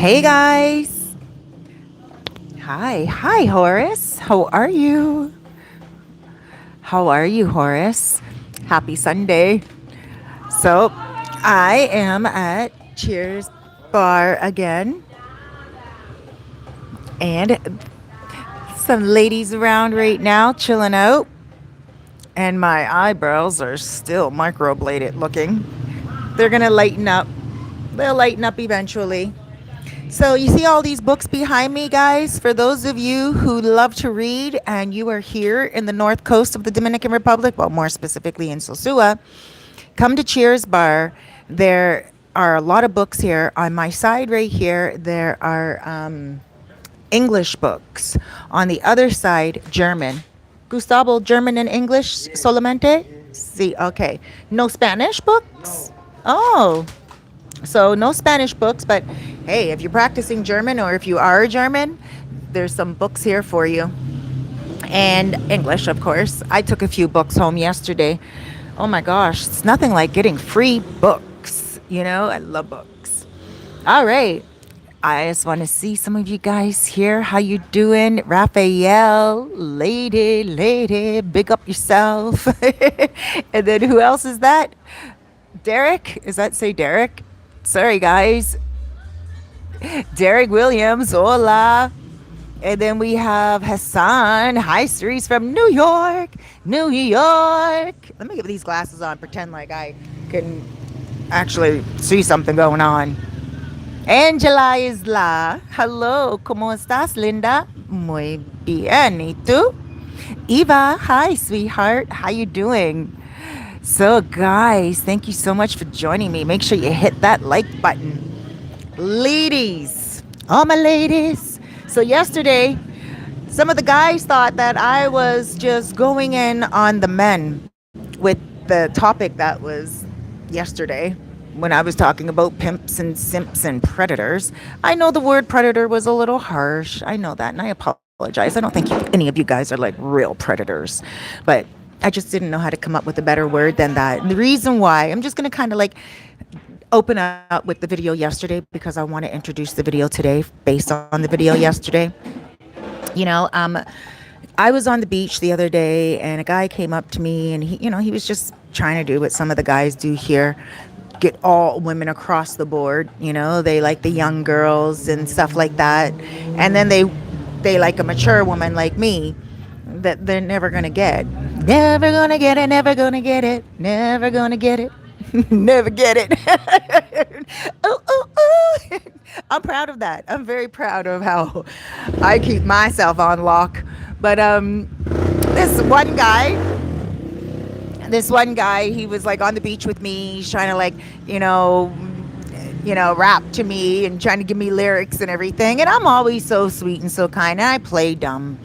Hey guys. Hi, Horace. How are you? How are you, Horace? Happy Sunday. So, I am at Cheers Bar again, and some ladies around right now chilling out, and my eyebrows are still microbladed looking. They're gonna lighten up. They'll lighten up eventually. So, you see all these books behind me, guys? For those of you who love to read and you are here in the north coast of the Dominican Republic, well, more specifically in Sosua, come to Cheers Bar. There are a lot of books here. On my side, right here, there are English books. On the other side, German. Gustavo, German and English solamente? See, okay. No Spanish books? Oh, so no Spanish books, but hey, if you're practicing German or if you are German, there's some books here for you. And English, of course. I took a few books home yesterday. Oh my gosh, it's nothing like getting free books. I love books. All right. I just want to see some of you guys here. How you doing? Raphael, lady, big up yourself. And then who else is that? Derek? Is that say Derek? Sorry, guys. Derek Williams, hola. And then we have Hassan. Hi, Cerise from New York. New York. Let me get these glasses on, pretend like I can actually see something going on. Angela Isla. Hello, ¿cómo estás, Linda? Muy bien. ¿Y tú? Eva. Hi, sweetheart. How you doing? So, guys, thank you so much for joining me. Make sure you hit that like button. Ladies, all my ladies. So, yesterday, some of the guys thought that I was just going in on the men with the topic that was yesterday when I was talking about pimps and simps and predators. I know the word predator was a little harsh. I know that, and I apologize. I don't think any of you guys are like real predators, but I just didn't know how to come up with a better word than that. And the reason why, I'm just going to kind of like open up with the video yesterday because I want to introduce the video today based on the video yesterday. You know, um, I was on the beach the other day and a guy came up to me and he was just trying to do what some of the guys do here. Get all women across the board. They like the young girls and stuff like that. And then they like a mature woman like me that they're never going to get. Never going to get it, never going to get it, never going to get it, never get it. Oh. I'm proud of that. I'm very proud of how I keep myself on lock. But this one guy, he was like on the beach with me. He's trying to like, rap to me and trying to give me lyrics and everything. And I'm always so sweet and so kind. And I play dumb.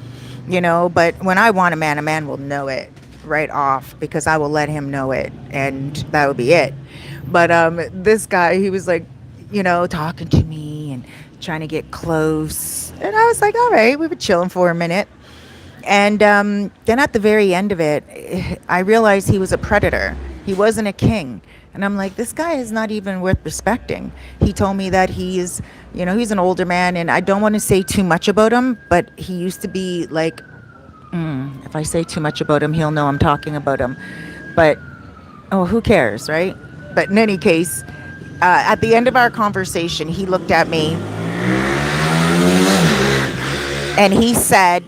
But when I want a man will know it right off because I will let him know it, and that would be it. But this guy, he was like, talking to me and trying to get close, and I was like, all right, we were chilling for a minute, and then at the very end of it, I realized he was a predator. He wasn't a king. And I'm like, this guy is not even worth respecting. He told me that he's an older man, and I don't want to say too much about him, but he used to be like, if I say too much about him, he'll know I'm talking about him. But, who cares, right? But in any case, at the end of our conversation, he looked at me and he said,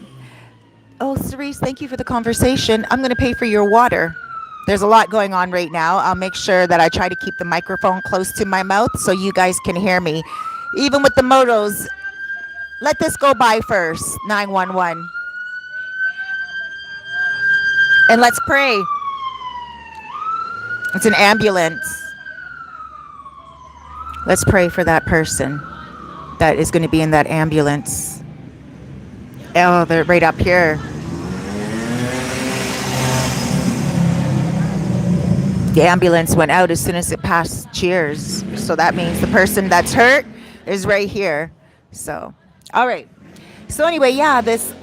oh, Cerise, thank you for the conversation. I'm going to pay for your water. There's a lot going on right now. I'll make sure that I try to keep the microphone close to my mouth so you guys can hear me. Even with the motos, let this go by first, 911. And let's pray. It's an ambulance. Let's pray for that person that is going to be in that ambulance. Oh, they're right up here. The ambulance went out as soon as it passed Cheers. So that means the person that's hurt is right here. So, all right. So anyway, yeah, this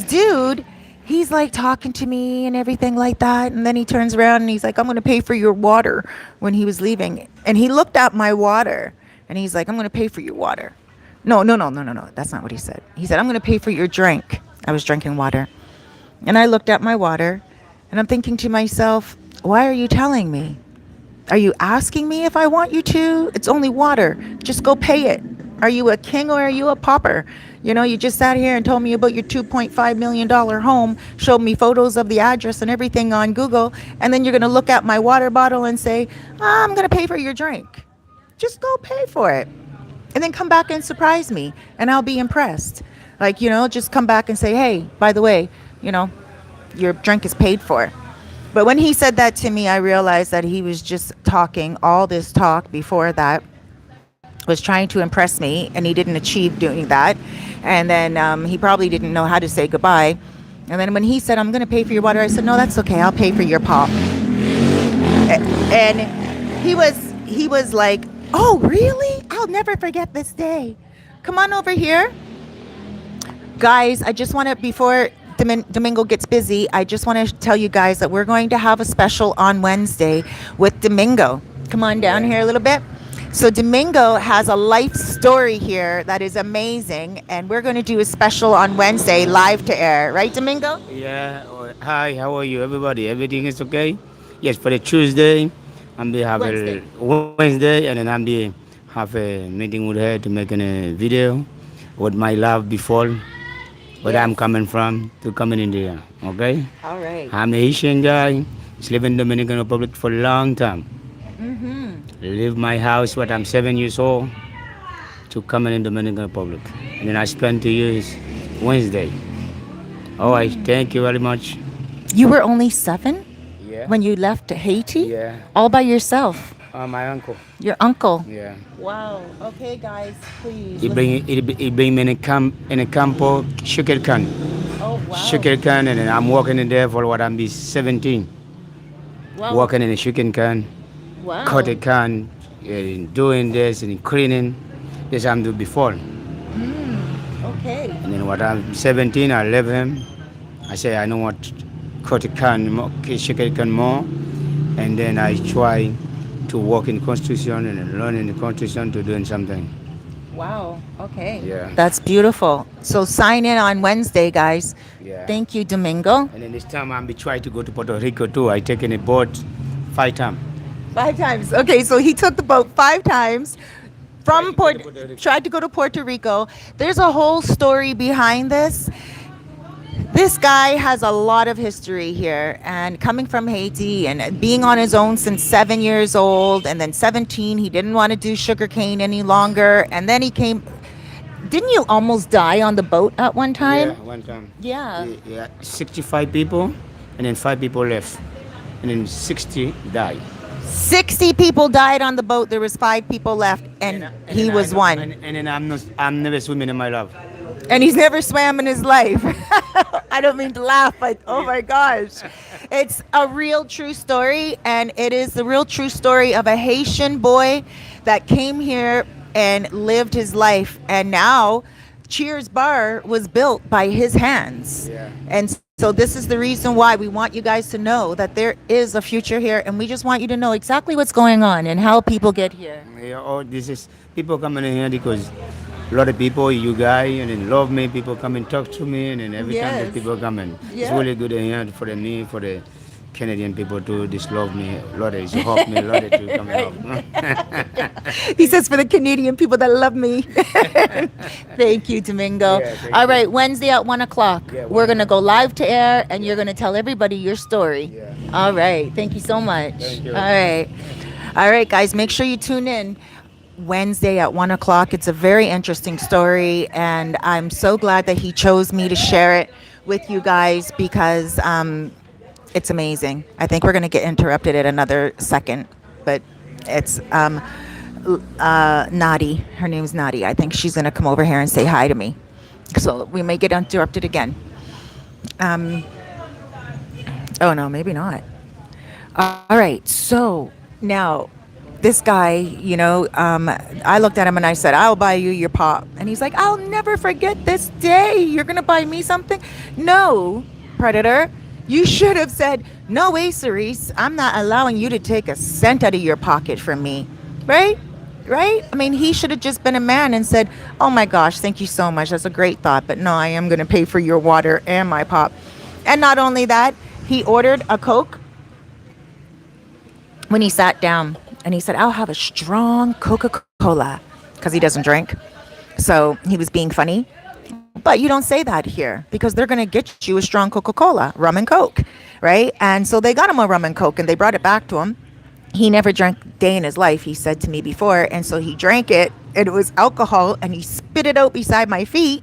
dude, he's like talking to me and everything like that. And then he turns around and he's like, I'm going to pay for your water when he was leaving. And he looked at my water and he's like, I'm going to pay for your water. No, no, no, no, no, no. That's not what he said. He said, I'm going to pay for your drink. I was drinking water. And I looked at my water and I'm thinking to myself, why are you telling me? Are you asking me if I want you to? It's only water. Just go pay it. Are you a king or are you a pauper? You know, you just sat here and told me about your $2.5 million home, showed me photos of the address and everything on Google, and then you're going to look at my water bottle and say, I'm going to pay for your drink. Just go pay for it. And then come back and surprise me, and I'll be impressed. Like, just come back and say, hey, by the way, you know, your drink is paid for. But when he said that to me, I realized that he was just talking all this talk before that, was trying to impress me, and he didn't achieve doing that. And then he probably didn't know how to say goodbye. And then when he said, I'm going to pay for your water, I said, no, that's okay. I'll pay for your pop. And he was like, oh, really? I'll never forget this day. Come on over here. Guys, I just want to, before Domingo gets busy, I just want to tell you guys that we're going to have a special on Wednesday with Domingo. Come on down here a little bit. So Domingo has a life story here that is amazing, and we're going to do a special on Wednesday live to air. Right, Domingo? Yeah. Hi. How are you, everybody? Everything is okay? Yes. For the Tuesday, I'm be have a Wednesday. Wednesday, and then I'm be have a meeting with her to make a video with my love before where Yes. I'm coming from to coming in there. Okay. All right. I'm a Haitian guy. He's living in Dominican Republic for a long time. Mm-hmm. Leave my house when I'm 7 years old to coming in Dominican Republic, and then I spent 2 years Wednesday. All right. Thank you very much. You were only 7 Yeah. when you left Haiti? Yeah. All by yourself? My uncle. Your uncle? Yeah. Wow. Okay, guys, please. He bring me in a campo sugar cane. Oh, wow. Sugar cane, and then I'm working in there for what I'm be 17. Wow. Working in a sugar cane, Wow. cut a can, doing this and cleaning. This I'm do before. Okay. And then what I'm 17, I left him. I say I don't want cut a can, sugar cane more. And then I try to work in Constitution and then learn in the Constitution to doing something. Wow. Okay. Yeah. That's beautiful. So sign in on Wednesday, guys. Yeah. Thank you, Domingo. And then this time I'm be try to go to Puerto Rico too. I taken a boat 5 times. 5 times. Okay, so he took the boat 5 times from tried to go to Puerto Rico. There's a whole story behind this. This guy has a lot of history here, and coming from Haiti and being on his own since 7 years old, and then 17, he didn't want to do sugarcane any longer, and then he came. Didn't you almost die on the boat at one time? Yeah, one time. Yeah. Yeah, 65 people, and then 5 people left, and then 60 died. 60 people died on the boat. There was 5 people left, and he then was one. And then I'm never swimming in my love. And he's never swam in his life. I don't mean to laugh, but oh my gosh. It's a real true story, and it is the real true story of a Haitian boy that came here and lived his life. And now Cheers Bar was built by his hands. Yeah. And so this is the reason why we want you guys to know that there is a future here, and we just want you to know exactly what's going on and how people get here. Yeah, oh, this is people coming in here because a lot of people, you guys, and then love me. People come and talk to me, and then every time Yes. that people come in, it's Yeah. really good in here for me, for the Canadian people too. This love me, a lot of help me, a lot of to come help. He says for the Canadian people that love me. Thank you, Domingo. Yeah, thank All you. right, Wednesday at 1 o'clock. Yeah, We're 1 going to go live to air, and you're going to tell everybody your story. Yeah. All right. Thank you so much. Thank you. All right. All right, guys, make sure you tune in Wednesday at 1 o'clock. It's a very interesting story, and I'm so glad that he chose me to share it with you guys because it's amazing. I think we're going to get interrupted at another second, but it's Nadi. Her name's Nadi. I think she's going to come over here and say hi to me. So we may get interrupted again. Oh, no, maybe not. All right. So now this guy, I looked at him and I said, I'll buy you your pop. And he's like, I'll never forget this day. You're going to buy me something? No, Predator. You should have said, no way, Cerise. I'm not allowing you to take a cent out of your pocket from me. Right? right? I mean, he should have just been a man and said, "Oh my gosh, thank you so much. That's a great thought, but no, I am going to pay for your water and my pop." And not only that, he ordered a Coke when he sat down and he said, "I'll have a strong Coca-Cola," because he doesn't drink. So he was being funny. But you don't say that here because they're going to get you a strong Coca-Cola, rum and Coke, right? And so they got him a rum and Coke and they brought it back to him. He never drank a day in his life, he said to me before. And so he drank it and it was alcohol and he spit it out beside my feet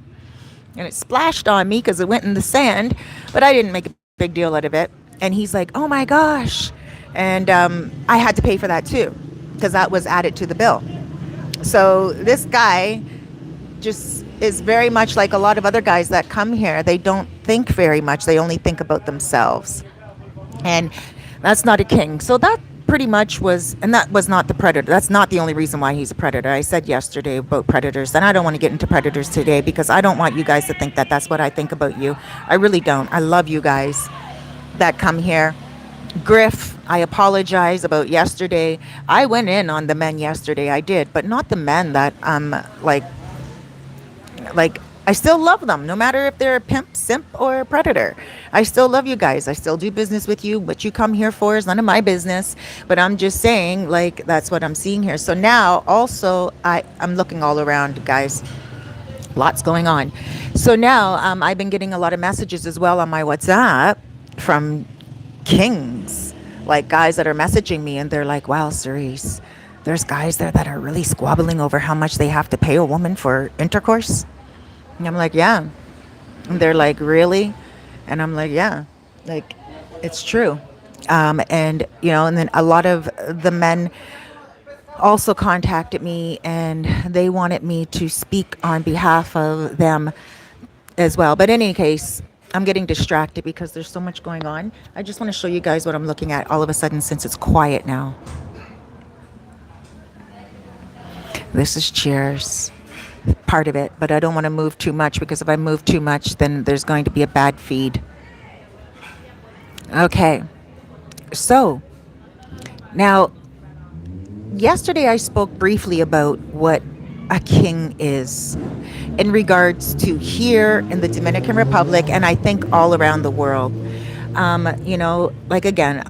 and it splashed on me because it went in the sand. But I didn't make a big deal out of it. And he's like, "Oh my gosh." And I had to pay for that too because that was added to the bill. So this guy just is very much like a lot of other guys that come here. They don't think very much. They only think about themselves. And that's not a king. So that pretty much was, and that was not the predator. That's not the only reason why he's a predator. I said yesterday about predators, and I don't want to get into predators today because I don't want you guys to think that that's what I think about you. I really don't. I love you guys that come here. Griff, I apologize about yesterday. I went in on the men yesterday. I did, but not the men that like I still love them no matter if they're a pimp, simp, or a predator. I still love you guys. I still do business with you. What you come here for is none of my business. But I'm just saying, like, that's what I'm seeing here. So now also I'm looking all around, guys. Lots going on. So now I've been getting a lot of messages as well on my WhatsApp from kings, like guys that are messaging me and they're like, "Wow, Cerise, there's guys there that are really squabbling over how much they have to pay a woman for intercourse." And I'm like, "Yeah." And they're like, "Really?" And I'm like, "Yeah, like it's true." And and then a lot of the men also contacted me and they wanted me to speak on behalf of them as well. But in any case, I'm getting distracted because there's so much going on. I just want to show you guys what I'm looking at all of a sudden since it's quiet now. This is Cheers, part of it, but I don't want to move too much because if I move too much, then there's going to be a bad feed. Okay, so now, yesterday I spoke briefly about what a king is in regards to here in the Dominican Republic and I think all around the world. Like again,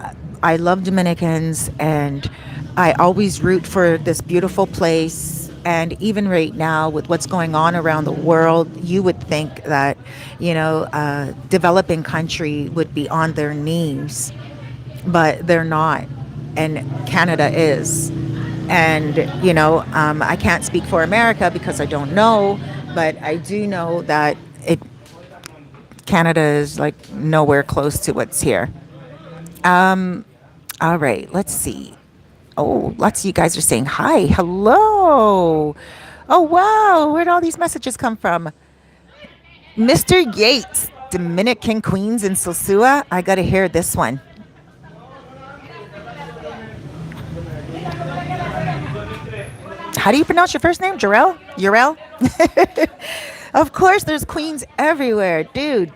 I love Dominicans and I always root for this beautiful place. And even right now with what's going on around the world, you would think that, a developing country would be on their knees, but they're not. And Canada is. And, I can't speak for America because I don't know, but I do know that Canada is like nowhere close to what's here. All right, let's see. Oh, lots of you guys are saying hi. Hello. Oh, wow. Where'd all these messages come from? Mr. Yates, Dominican Queens in Sosua. I got to hear this one. How do you pronounce your first name? Jarrell? Urel? Of course, there's queens everywhere. Dude,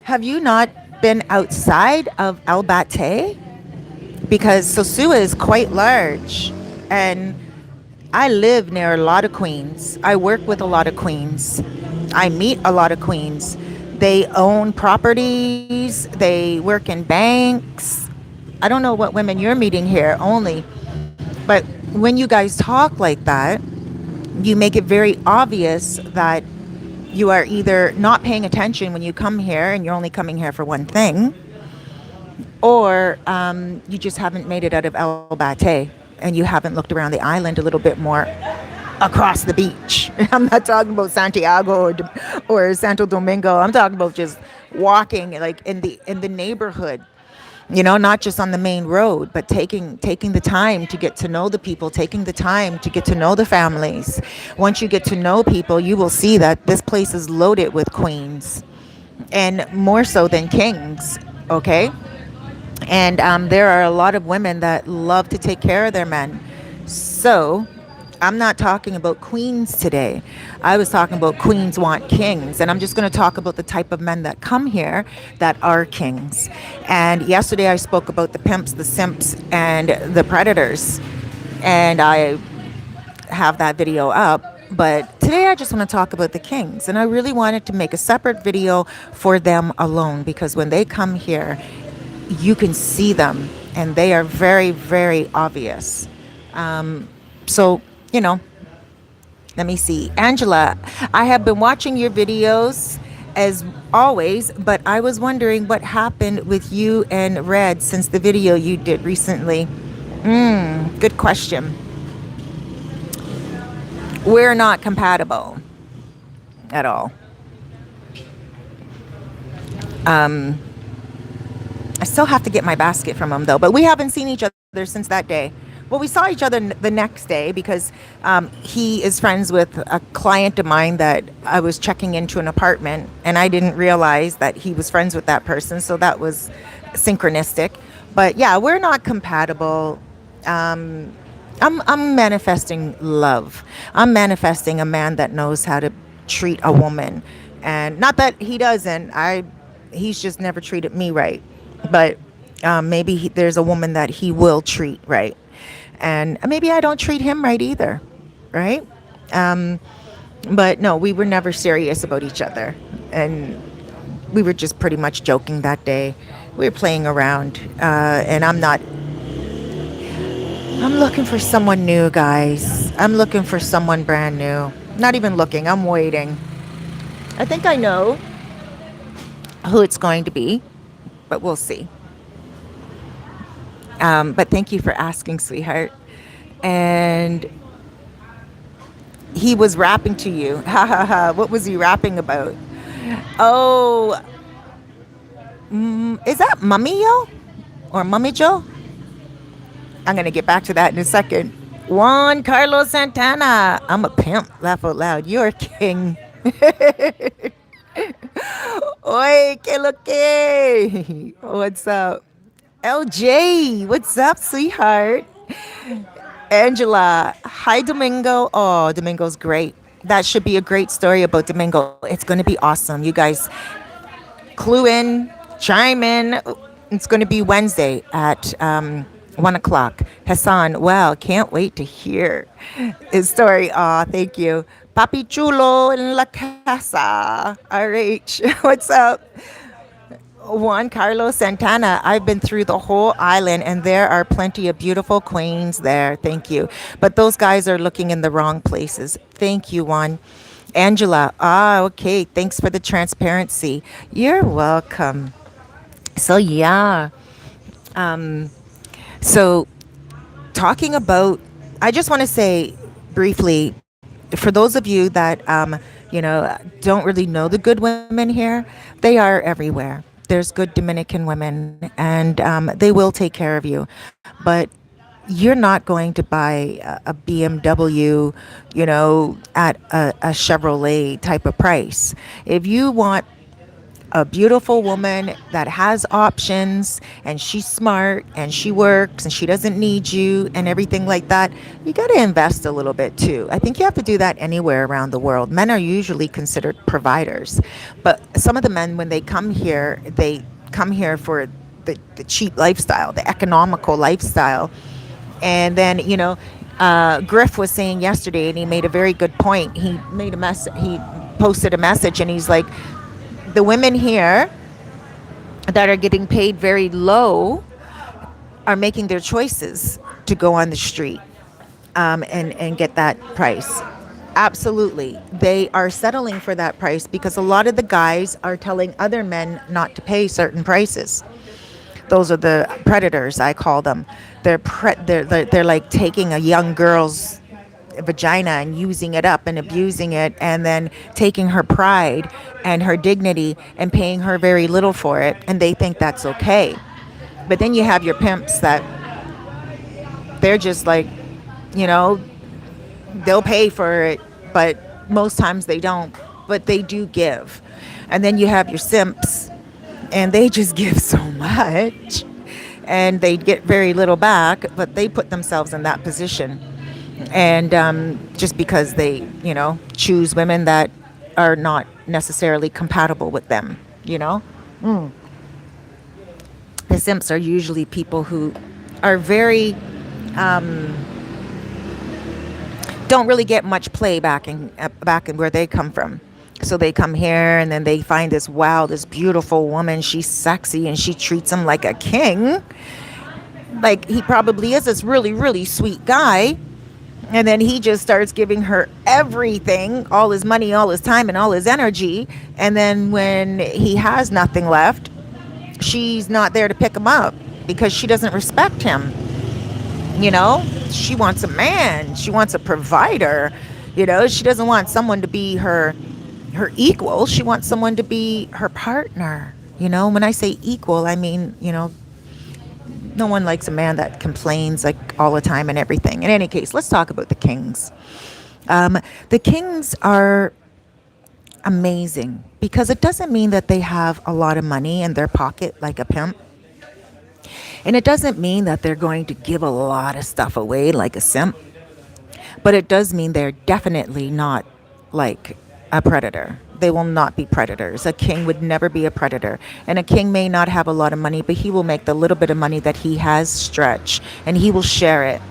have you not been outside of El Bate? Because Sosua is quite large. And I live near a lot of queens. I work with a lot of queens. I meet a lot of queens. They own properties. They work in banks. I don't know what women you're meeting here only. But when you guys talk like that, you make it very obvious that you are either not paying attention when you come here and you're only coming here for one thing, or you just haven't made it out of El Bate and you haven't looked around the island a little bit more across the beach. I'm not talking about Santiago or Santo Domingo. I'm talking about just walking like in the neighborhood. Not just on the main road, but taking the time to get to know the people, taking the time to get to know the families. Once you get to know people, you will see that this place is loaded with queens, and more so than kings, okay? And there are a lot of women that love to take care of their men. So I'm not talking about queens today. I was talking about queens want kings. And I'm just going to talk about the type of men that come here that are kings. And yesterday I spoke about the pimps, the simps, and the predators. And I have that video up. But today I just want to talk about the kings. And I really wanted to make a separate video for them alone because when they come here, you can see them and they are very, very obvious. So, you know, let me see. Angela, I have been watching your videos as always, but I was wondering what happened with you and Red since the video you did recently. Good question. We're not compatible at all. I still have to get my basket from him though, but we haven't seen each other since that day. Well, we saw each other the next day because he is friends with a client of mine that I was checking into an apartment, and I didn't realize that he was friends with that person, so that was synchronistic. But yeah, we're not compatible. I'm manifesting love. I'm manifesting a man that knows how to treat a woman, and not that he doesn't. He's just never treated me right, but maybe there's a woman that he will treat right. And maybe I don't treat him right either, right? But no, we were never serious about each other. And we were just pretty much joking that day. We were playing around. And I'm looking for someone new, guys. I'm looking for someone brand new. Not even looking, I'm waiting. I think I know who it's going to be, but we'll see. But thank you for asking, sweetheart. And he was rapping to you. Ha ha ha. What was he rapping about? Oh, is that Mummy Yo or Mummy Joe? I'm going to get back to that in a second. Juan Carlos Santana. I'm a pimp. Laugh out loud. You're a king. Oi, que lo que? What's up? LJ, what's up, sweetheart? Angela, hi, Domingo. Oh, Domingo's great. That should be a great story about Domingo. It's going to be awesome. You guys clue in, chime in. It's going to be Wednesday at 1 o'clock. Hassan, wow, can't wait to hear his story. Aw, thank you. Papi Chulo in la casa. RH, what's up? Juan Carlos Santana, I've been through the whole island and there are plenty of beautiful queens there. Thank you. But those guys are looking in the wrong places. Thank you, Juan. Angela, okay. Thanks for the transparency. You're welcome. So, yeah. So, talking about, I just want to say briefly, for those of you that, don't really know the good women here, they are everywhere. There's good Dominican women, and they will take care of you. But you're not going to buy a BMW, at a Chevrolet type of price. If you want a beautiful woman that has options and she's smart and she works and she doesn't need you and everything like that, you got to invest a little bit too. I think you have to do that anywhere around the world. Men are usually considered providers, but some of the men, when they come here for the cheap lifestyle, the economical lifestyle. And then, Griff was saying yesterday, and he made a very good point. He posted a message and he's like, the women here that are getting paid very low are making their choices to go on the street and get that price. Absolutely. They are settling for that price because a lot of the guys are telling other men not to pay certain prices. Those are the predators, I call them. They're like taking a young girl's vagina and using it up and abusing it, and then taking her pride and her dignity and paying her very little for it, and they think that's okay. But then you have your pimps that they're just like, they'll pay for it, but most times they don't, but they do give. And then you have your simps, and they just give so much and they get very little back, but they put themselves in that position. And just because they, choose women that are not necessarily compatible with them, The simps are usually people who are very don't really get much play back in where they come from. So they come here and then they find this wow, this beautiful woman. She's sexy and she treats him like a king. Like he probably is this really, really sweet guy. And then he just starts giving her everything, all his money, all his time, and all his energy. And then when he has nothing left, she's not there to pick him up because she doesn't respect him. You know, she wants a man. She wants a provider. You know, she doesn't want someone to be her equal. She wants someone to be her partner. You know, when I say equal, I mean, you know, no one likes a man that complains like all the time and everything. In any case, let's talk about the kings. The kings are amazing because it doesn't mean that they have a lot of money in their pocket like a pimp. And it doesn't mean that they're going to give a lot of stuff away like a simp. But it does mean they're definitely not like a predator. They will not be predators. A king would never be a predator. And a king may not have a lot of money, but he will make the little bit of money that he has stretch and he will share it.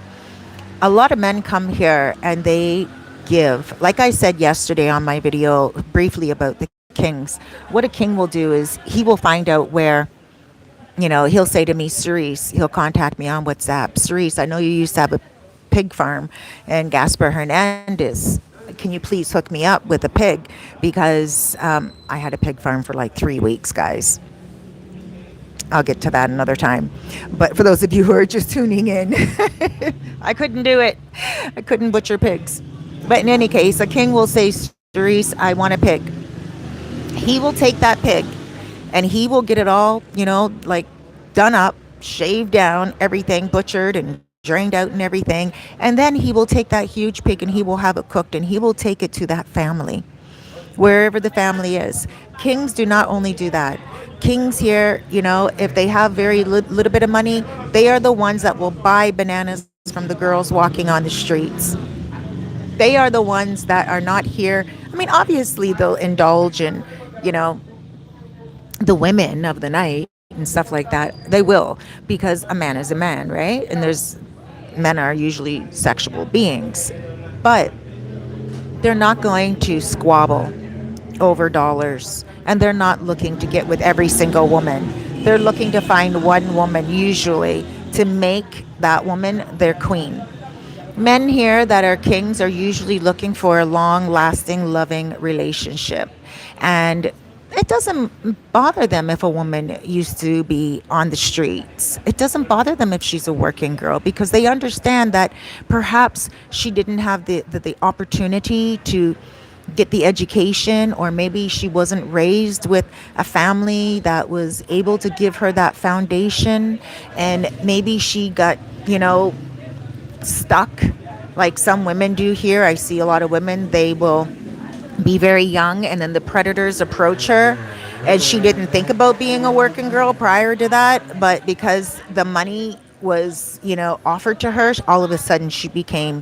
A lot of men come here and they give. Like I said yesterday on my video briefly about the kings, what a king will do is he will find out where, you know, he'll say to me, Cerise, he'll contact me on WhatsApp. Cerise, I know you used to have a pig farm in Gaspar Hernandez. Can you please hook me up with a pig? Because I had a pig farm for like 3 weeks, guys. I'll get to that another time. But for those of you who are just tuning in, I couldn't do it. I couldn't butcher pigs. But in any case, a king will say, Cerise, I want a pig. He will take that pig and he will get it all, you know, like done up, shaved down, everything butchered and drained out and everything. And then he will take that huge pig and he will have it cooked and he will take it to that family, wherever the family is. Kings do not only do that. Kings here, you know, if they have very little bit of money, they are the ones that will buy bananas from the girls walking on the streets. They are the ones that are not here. I mean, obviously they'll indulge in, you know, the women of the night and stuff like that. They will, because a man is a man, right? And men are usually sexual beings, but they're not going to squabble over dollars, and they're not looking to get with every single woman. They're looking to find one woman usually to make that woman their queen. Men here that are kings are usually looking for a long-lasting, loving relationship. And it doesn't bother them if a woman used to be on the streets. It doesn't bother them if she's a working girl, because they understand that perhaps she didn't have the opportunity to get the education, or maybe she wasn't raised with a family that was able to give her that foundation, and maybe she got, you know, stuck like some women do here. I see a lot of women, they will be very young and then the predators approach her, and she didn't think about being a working girl prior to that, but because the money was, you know, offered to her, all of a sudden she became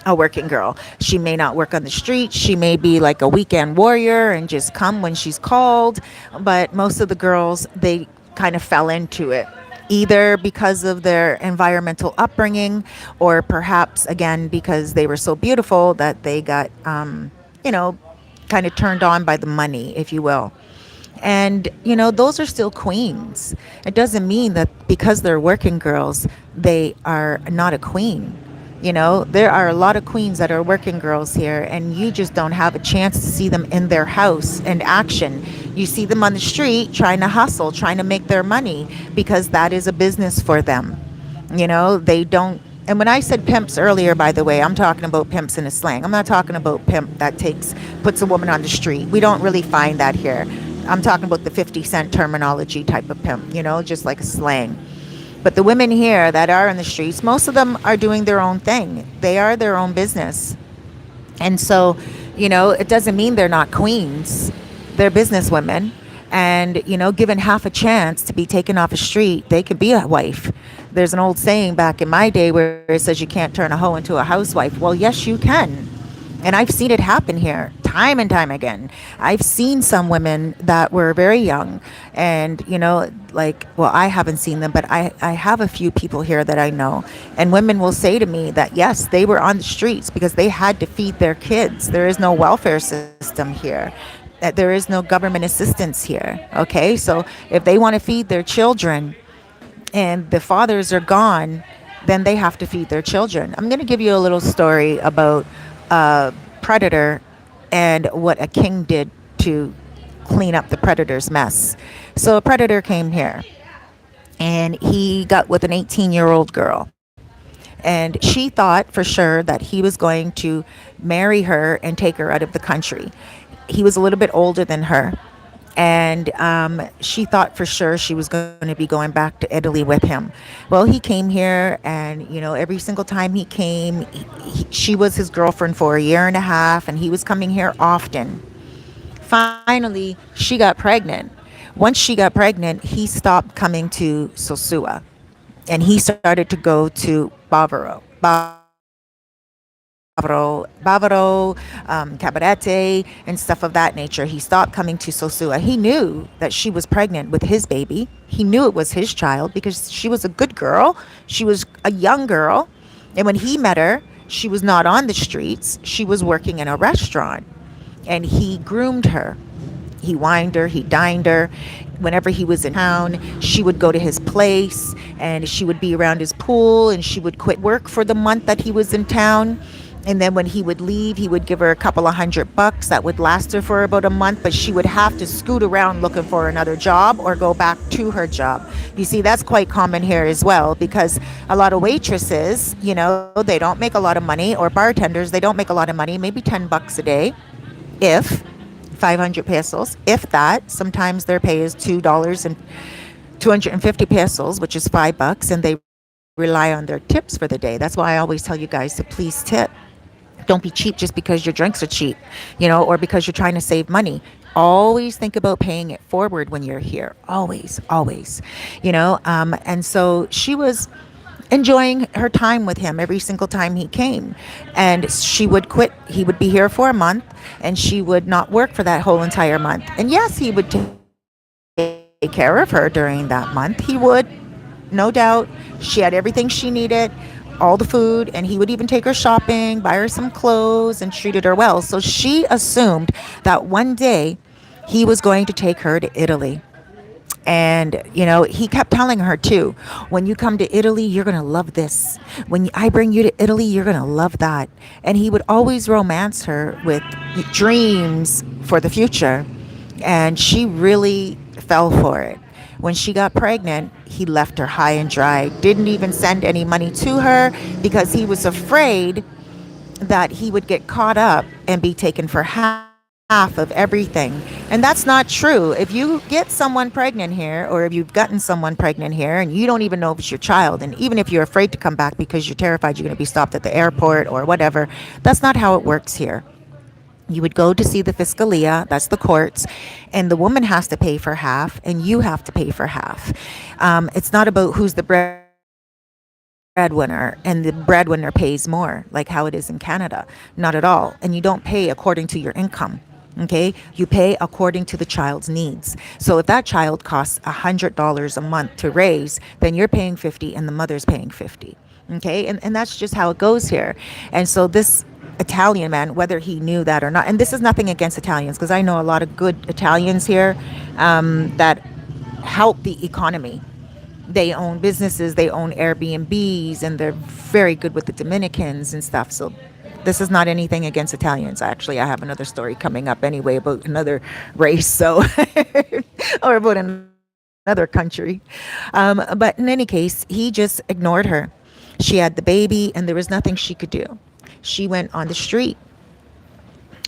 a working girl. She may not work on the street. She may be like a weekend warrior and just come when she's called. But most of the girls, they kind of fell into it, either because of their environmental upbringing, or perhaps, again, because they were so beautiful that they got, you know, kind of turned on by the money, if you will. And, you know, those are still queens. It doesn't mean that because they're working girls, they are not a queen. You know, there are a lot of queens that are working girls here, and you just don't have a chance to see them in their house in action. You see them on the street trying to hustle, trying to make their money, because that is a business for them. You know, they don't. And when I said pimps earlier, by the way, I'm talking about pimps in a slang. I'm not talking about pimp that puts a woman on the street. We don't really find that here. I'm talking about the 50 cent terminology type of pimp, you know, just like a slang. But the women here that are in the streets, most of them are doing their own thing. They are their own business. And so, you know, it doesn't mean they're not queens. They're business women. And, you know, given half a chance to be taken off a street, they could be a wife. There's an old saying back in my day where it says you can't turn a hoe into a housewife. Well, yes, you can. And I've seen it happen here time and time again. I've seen some women that were very young, and like, well, I haven't seen them, but I have a few people here that I know, and women will say to me that yes, they were on the streets because they had to feed their kids. There is no welfare system here. That there is no government assistance here. Okay, so if they want to feed their children and the fathers are gone, then they have to feed their children. I'm going to give you a little story about a predator and what a king did to clean up the predator's mess. So a predator came here and he got with an 18-year-old girl. And she thought for sure that he was going to marry her and take her out of the country. He was a little bit older than her, and she thought for sure she was going to be going back to Italy with him. Well, he came here, and every single time he came, she was his girlfriend for a year and a half, and he was coming here often. Finally, she got pregnant. Once she got pregnant, he stopped coming to Sosua, and he started to go to Cabarete, and stuff of that nature. He stopped coming to Sosua. He knew that she was pregnant with his baby. He knew it was his child because she was a good girl. She was a young girl. And when he met her, she was not on the streets. She was working in a restaurant. And he groomed her. He wined her, he dined her. Whenever he was in town, she would go to his place and she would be around his pool, and she would quit work for the month that he was in town. And then when he would leave, he would give her a couple of $100 that would last her for about a month, but she would have to scoot around looking for another job or go back to her job. You see, that's quite common here as well, because a lot of waitresses, they don't make a lot of money, or bartenders, they don't make a lot of money, maybe $10 a day, if 500 pesos, if that. Sometimes their pay is $2 and 250 pesos, which is $5, and they rely on their tips for the day. That's why I always tell you guys to please tip. Don't be cheap just because your drinks are cheap, or because you're trying to save money. Always think about paying it forward when you're here. Always, always, and so she was enjoying her time with him every single time he came. And she would quit. He would be here for a month, and she would not work for that whole entire month. And yes, he would take care of her during that month. He would, no doubt. She had everything she needed, all the food, and he would even take her shopping, buy her some clothes, and treated her well. So she assumed that one day he was going to take her to Italy. And, he kept telling her too, when you come to Italy, you're going to love this. When I bring you to Italy, you're going to love that. And he would always romance her with dreams for the future. And she really fell for it. When she got pregnant, he left her high and dry, didn't even send any money to her because he was afraid that he would get caught up and be taken for half of everything. And that's not true. If you get someone pregnant here, or if you've gotten someone pregnant here and you don't even know if it's your child, and even if you're afraid to come back because you're terrified you're going to be stopped at the airport or whatever, that's not how it works here. You would go to see the Fiscalia, that's the courts, and the woman has to pay for half and you have to pay for half. It's not about who's the breadwinner and the breadwinner pays more, like how it is in Canada. Not at all. And you don't pay according to your income. Okay, you pay according to the child's needs. So if that child costs $100 a month to raise, then you're paying 50 and the mother's paying 50. Okay, and that's just how it goes here. And so this Italian man, whether he knew that or not, and this is nothing against Italians, because I know a lot of good Italians here that help the economy. They own businesses, they own Airbnbs, and they're very good with the Dominicans and stuff. So this is not anything against Italians. Actually, I have another story coming up anyway about another race, so or about another country. But in any case, he just ignored her. She had the baby, and there was nothing she could do. She went on the street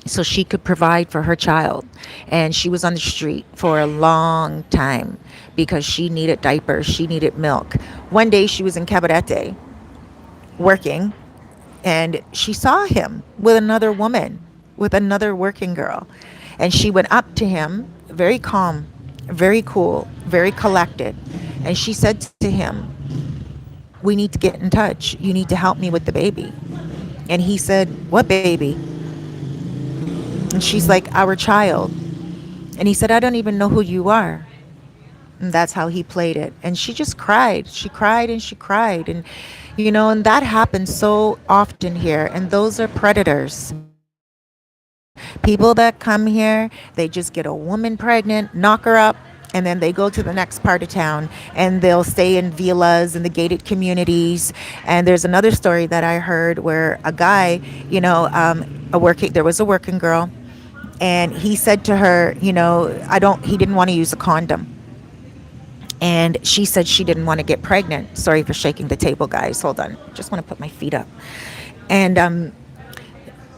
so she could provide for her child. And she was on the street for a long time because she needed diapers, she needed milk. One day she was in Cabarete working, and she saw him with another woman, with another working girl. And she went up to him, very calm, very cool, very collected. And she said to him, "We need to get in touch. You need to help me with the baby." And he said, "What baby?" And she's like, our child. And he said, I don't even know who you are. And that's how he played it. And she just cried. She cried and she cried. And, and that happens so often here. And those are predators. People that come here, they just get a woman pregnant, knock her up, and then they go to the next part of town and they'll stay in villas and the gated communities. And there's another story that I heard where a guy, there was a working girl, and he said to her, he didn't want to use a condom. And she said she didn't want to get pregnant. Sorry for shaking the table, guys. Hold on. Just want to put my feet up. And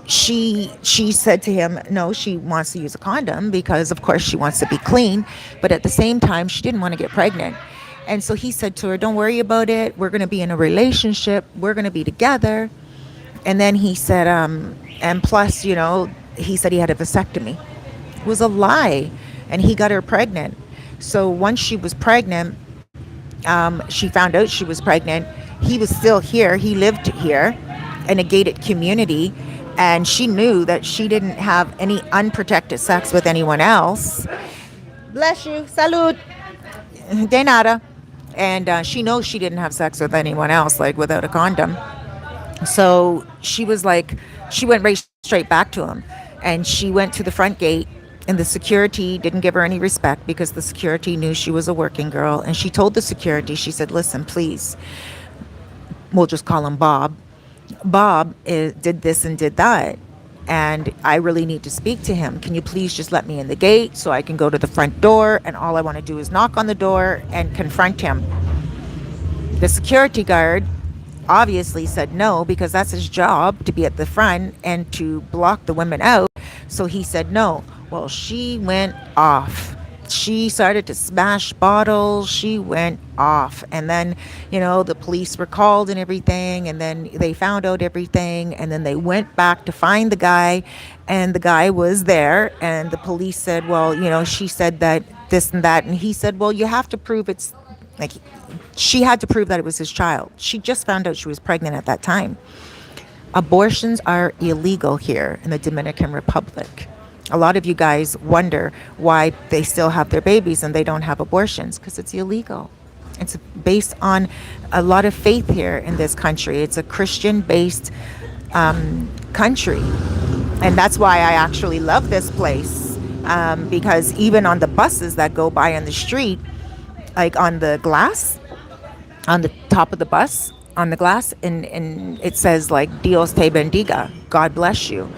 she said to him, no, she wants to use a condom because, of course, she wants to be clean. But at the same time, she didn't want to get pregnant. And so he said to her, don't worry about it. We're going to be in a relationship. We're going to be together. And then he said, and plus, he said he had a vasectomy. It was a lie. And he got her pregnant. So once she was pregnant, she found out she was pregnant. He was still here. He lived here in a gated community. And she knew that she didn't have any unprotected sex with anyone else. Bless you. Salud. De nada. And she knows she didn't have sex with anyone else, like without a condom. So she was like, she went right straight back to him. And she went to the front gate. And the security didn't give her any respect because the security knew she was a working girl. And she told the security, she said, listen, please, we'll just call him Bob. Bob did this and did that. And I really need to speak to him. Can you please just let me in the gate so I can go to the front door? And all I want to do is knock on the door and confront him. The security guard obviously said no because that's his job, to be at the front and to block the women out. So he said no. Well, she went off. She started to smash bottles. She went off. And then, the police were called and everything. And then they found out everything. And then they went back to find the guy. And the guy was there. And the police said, well, she said that this and that. And he said, well, you have to prove it's like, she had to prove that it was his child. She just found out she was pregnant at that time. Abortions are illegal here in the Dominican Republic. A lot of you guys wonder why they still have their babies and they don't have abortions, because it's illegal. It's based on a lot of faith here in this country. It's a Christian-based country. And that's why I actually love this place, because even on the buses that go by on the street, like on the glass, on the top of the bus, on the glass, and it says like Dios te bendiga, God bless you.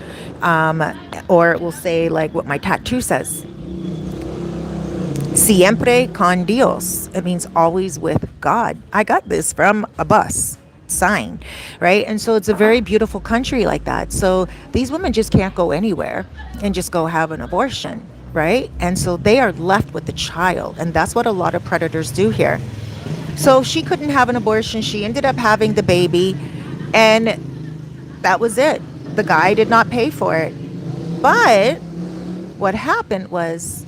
Or it will say like what my tattoo says, siempre con Dios. It means always with God. I got this from a bus sign, right? And so it's a very beautiful country like that. So these women just can't go anywhere and just go have an abortion, right? And so they are left with the child. And that's what a lot of predators do here. So she couldn't have an abortion. She ended up having the baby, and that was it. The guy did not pay for it. But what happened was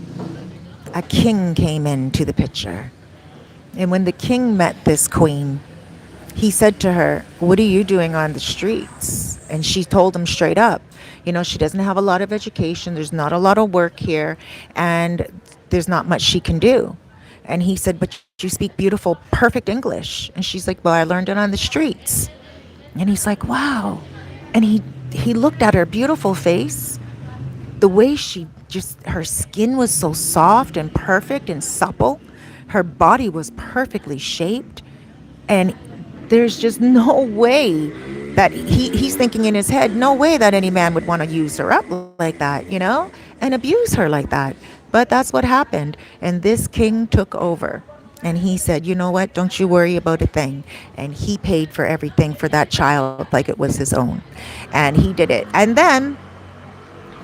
a king came into the picture. And when the king met this queen, he said to her, what are you doing on the streets? And she told him straight up, she doesn't have a lot of education. There's not a lot of work here. And there's not much she can do. And he said, but you speak beautiful, perfect English. And she's like, well, I learned it on the streets. And he's like, wow. And he looked at her beautiful face, the way her skin was so soft and perfect and supple. Her body was perfectly shaped. And there's just no way that he's thinking in his head, no way that any man would want to use her up like that, and abuse her like that. But that's what happened. And this king took over. And he said, you know what? Don't you worry about a thing. And he paid for everything for that child like it was his own. And he did it. And then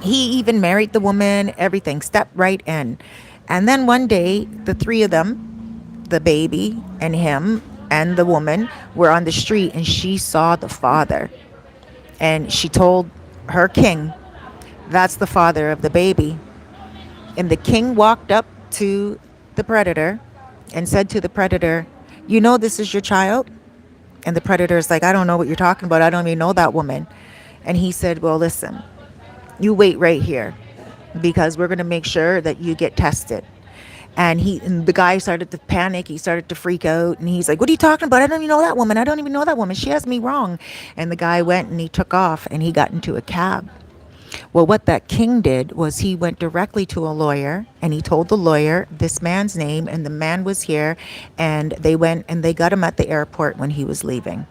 he even married the woman, everything, stepped right in. And then one day, the three of them, the baby and him and the woman, were on the street, and she saw the father. And she told her king, that's the father of the baby. And the king walked up to the predator and said to the predator, this is your child? And the predator is like, I don't know what you're talking about. I don't even know that woman. And he said, well, listen, You wait right here because we're going to make sure that you get tested. And the guy started to panic. He started to freak out. And he's like, what are you talking about? I don't even know that woman. I don't even know that woman. She has me wrong. And the guy went and he took off and he got into a cab. Well, what that king did was he went directly to a lawyer and he told the lawyer this man's name, and the man was here, and they went and they got him at the airport when he was leaving.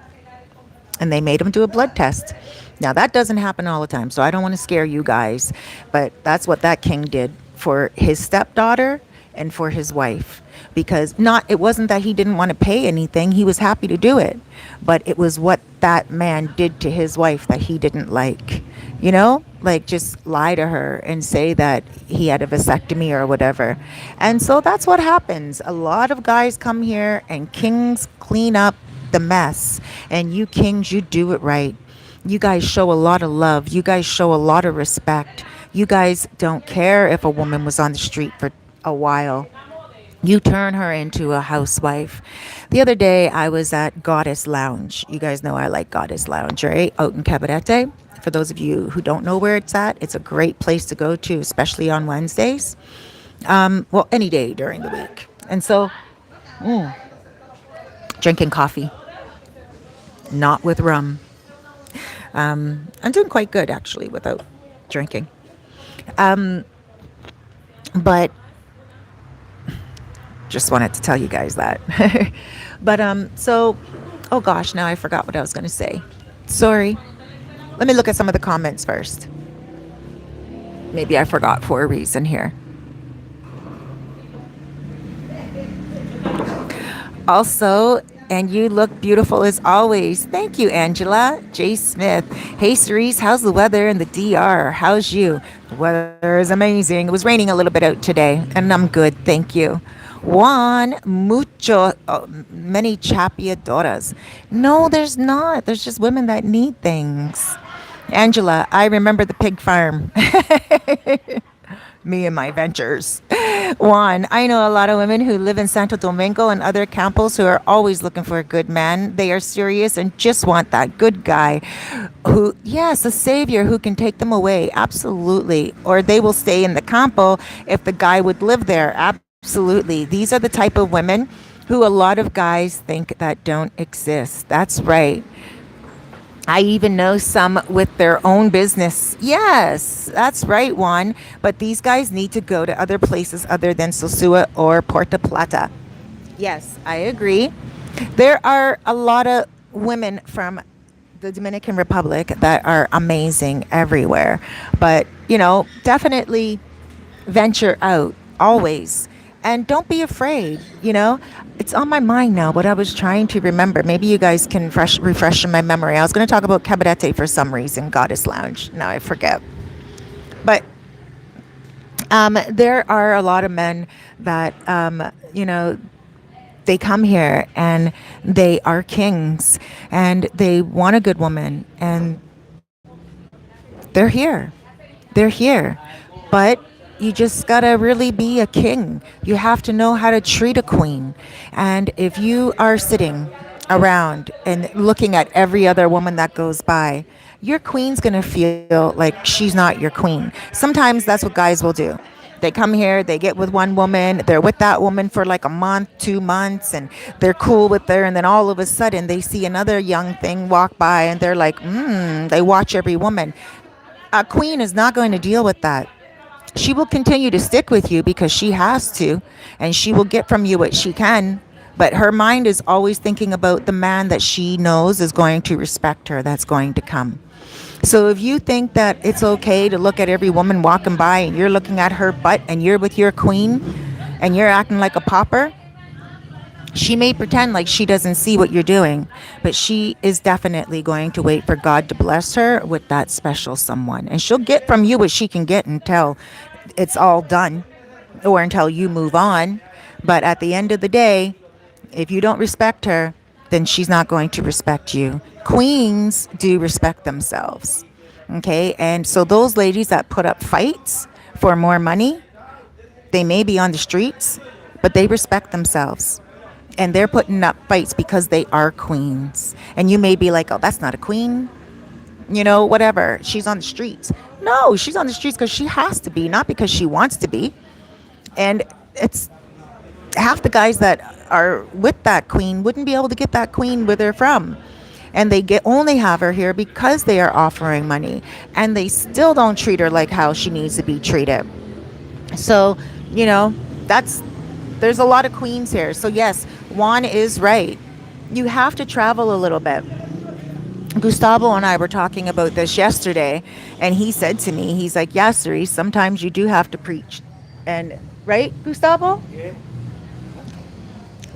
And they made him do a blood test. Now, that doesn't happen all the time, so I don't want to scare you guys, but that's what that king did for his stepdaughter and for his wife. Because not it wasn't that he didn't want to pay anything, he was happy to do it, but it was what that man did to his wife that he didn't like. Like just lie to her and say that he had a vasectomy or whatever. And so that's what happens. A lot of guys come here and kings clean up the mess. And you kings, you do it right. You guys show a lot of love. You guys show a lot of respect. You guys don't care if a woman was on the street for a while. You turn her into a housewife. The other day, I was at Goddess Lounge. You guys know I like Goddess Lounge, right? Out in Cabarete. For those of you who don't know where it's at, it's a great place to go to, especially on Wednesdays. Well, any day during the week. And so, drinking coffee, not with rum. I'm doing quite good, actually, without drinking. But just wanted to tell you guys that. But so, oh gosh, now I forgot what I was going to say. Sorry. Let me look at some of the comments first. Maybe I forgot for a reason here. Also, and you look beautiful as always. Thank you, Angela. J. Smith. Hey, Cerise, how's the weather in the DR? How's you? The weather is amazing. It was raining a little bit out today, and I'm good. Thank you. Juan, mucho, many chapeadoras. No, there's not. There's just women that need things. Angela, I remember the pig farm. Me and my ventures. Juan, I know a lot of women who live in Santo Domingo and other campos who are always looking for a good man. They are serious and just want that good guy who, yes, a savior who can take them away. Absolutely. Or they will stay in the campo if the guy would live there. Absolutely. These are the type of women who a lot of guys think that don't exist. That's right. I even know some with their own business. Yes, that's right, Juan. But these guys need to go to other places other than Sosua or Puerta Plata. Yes, I agree. There are a lot of women from the Dominican Republic that are amazing everywhere. But, definitely venture out always. And don't be afraid, It's on my mind now, what I was trying to remember. Maybe you guys can refresh my memory. I was going to talk about Cabarete for some reason, Goddess Lounge. Now I forget. But there are a lot of men that, they come here and they are kings and they want a good woman and they're here. They're here. But you just gotta really be a king. You have to know how to treat a queen. And if you are sitting around and looking at every other woman that goes by, your queen's gonna feel like she's not your queen. Sometimes that's what guys will do. They come here, they get with one woman, they're with that woman for like a month, 2 months, and they're cool with her, and then all of a sudden they see another young thing walk by and they're like, they watch every woman. A queen is not going to deal with that. She will continue to stick with you because she has to, and she will get from you what she can. But her mind is always thinking about the man that she knows is going to respect her, that's going to come. So if you think that it's okay to look at every woman walking by and you're looking at her butt and you're with your queen and you're acting like a pauper, she may pretend like she doesn't see what you're doing, but she is definitely going to wait for God to bless her with that special someone. And she'll get from you what she can get until it's all done or until you move on. But at the end of the day, if you don't respect her, then she's not going to respect you. Queens do respect themselves. Okay? And so those ladies that put up fights for more money, they may be on the streets, but they respect themselves. And they're putting up fights because they are queens. And you may be like, oh, that's not a queen. Whatever. She's on the streets. No, she's on the streets because she has to be, not because she wants to be. And it's half the guys that are with that queen wouldn't be able to get that queen where they're from. And they get only have her here because they are offering money. And they still don't treat her like how she needs to be treated. So, you know, that's there's a lot of queens here. So yes, Juan is right. You have to travel a little bit. Gustavo and I were talking about this yesterday, and he said to me, he's like, "Yeah, Cerise, sometimes you do have to preach." And right, Gustavo?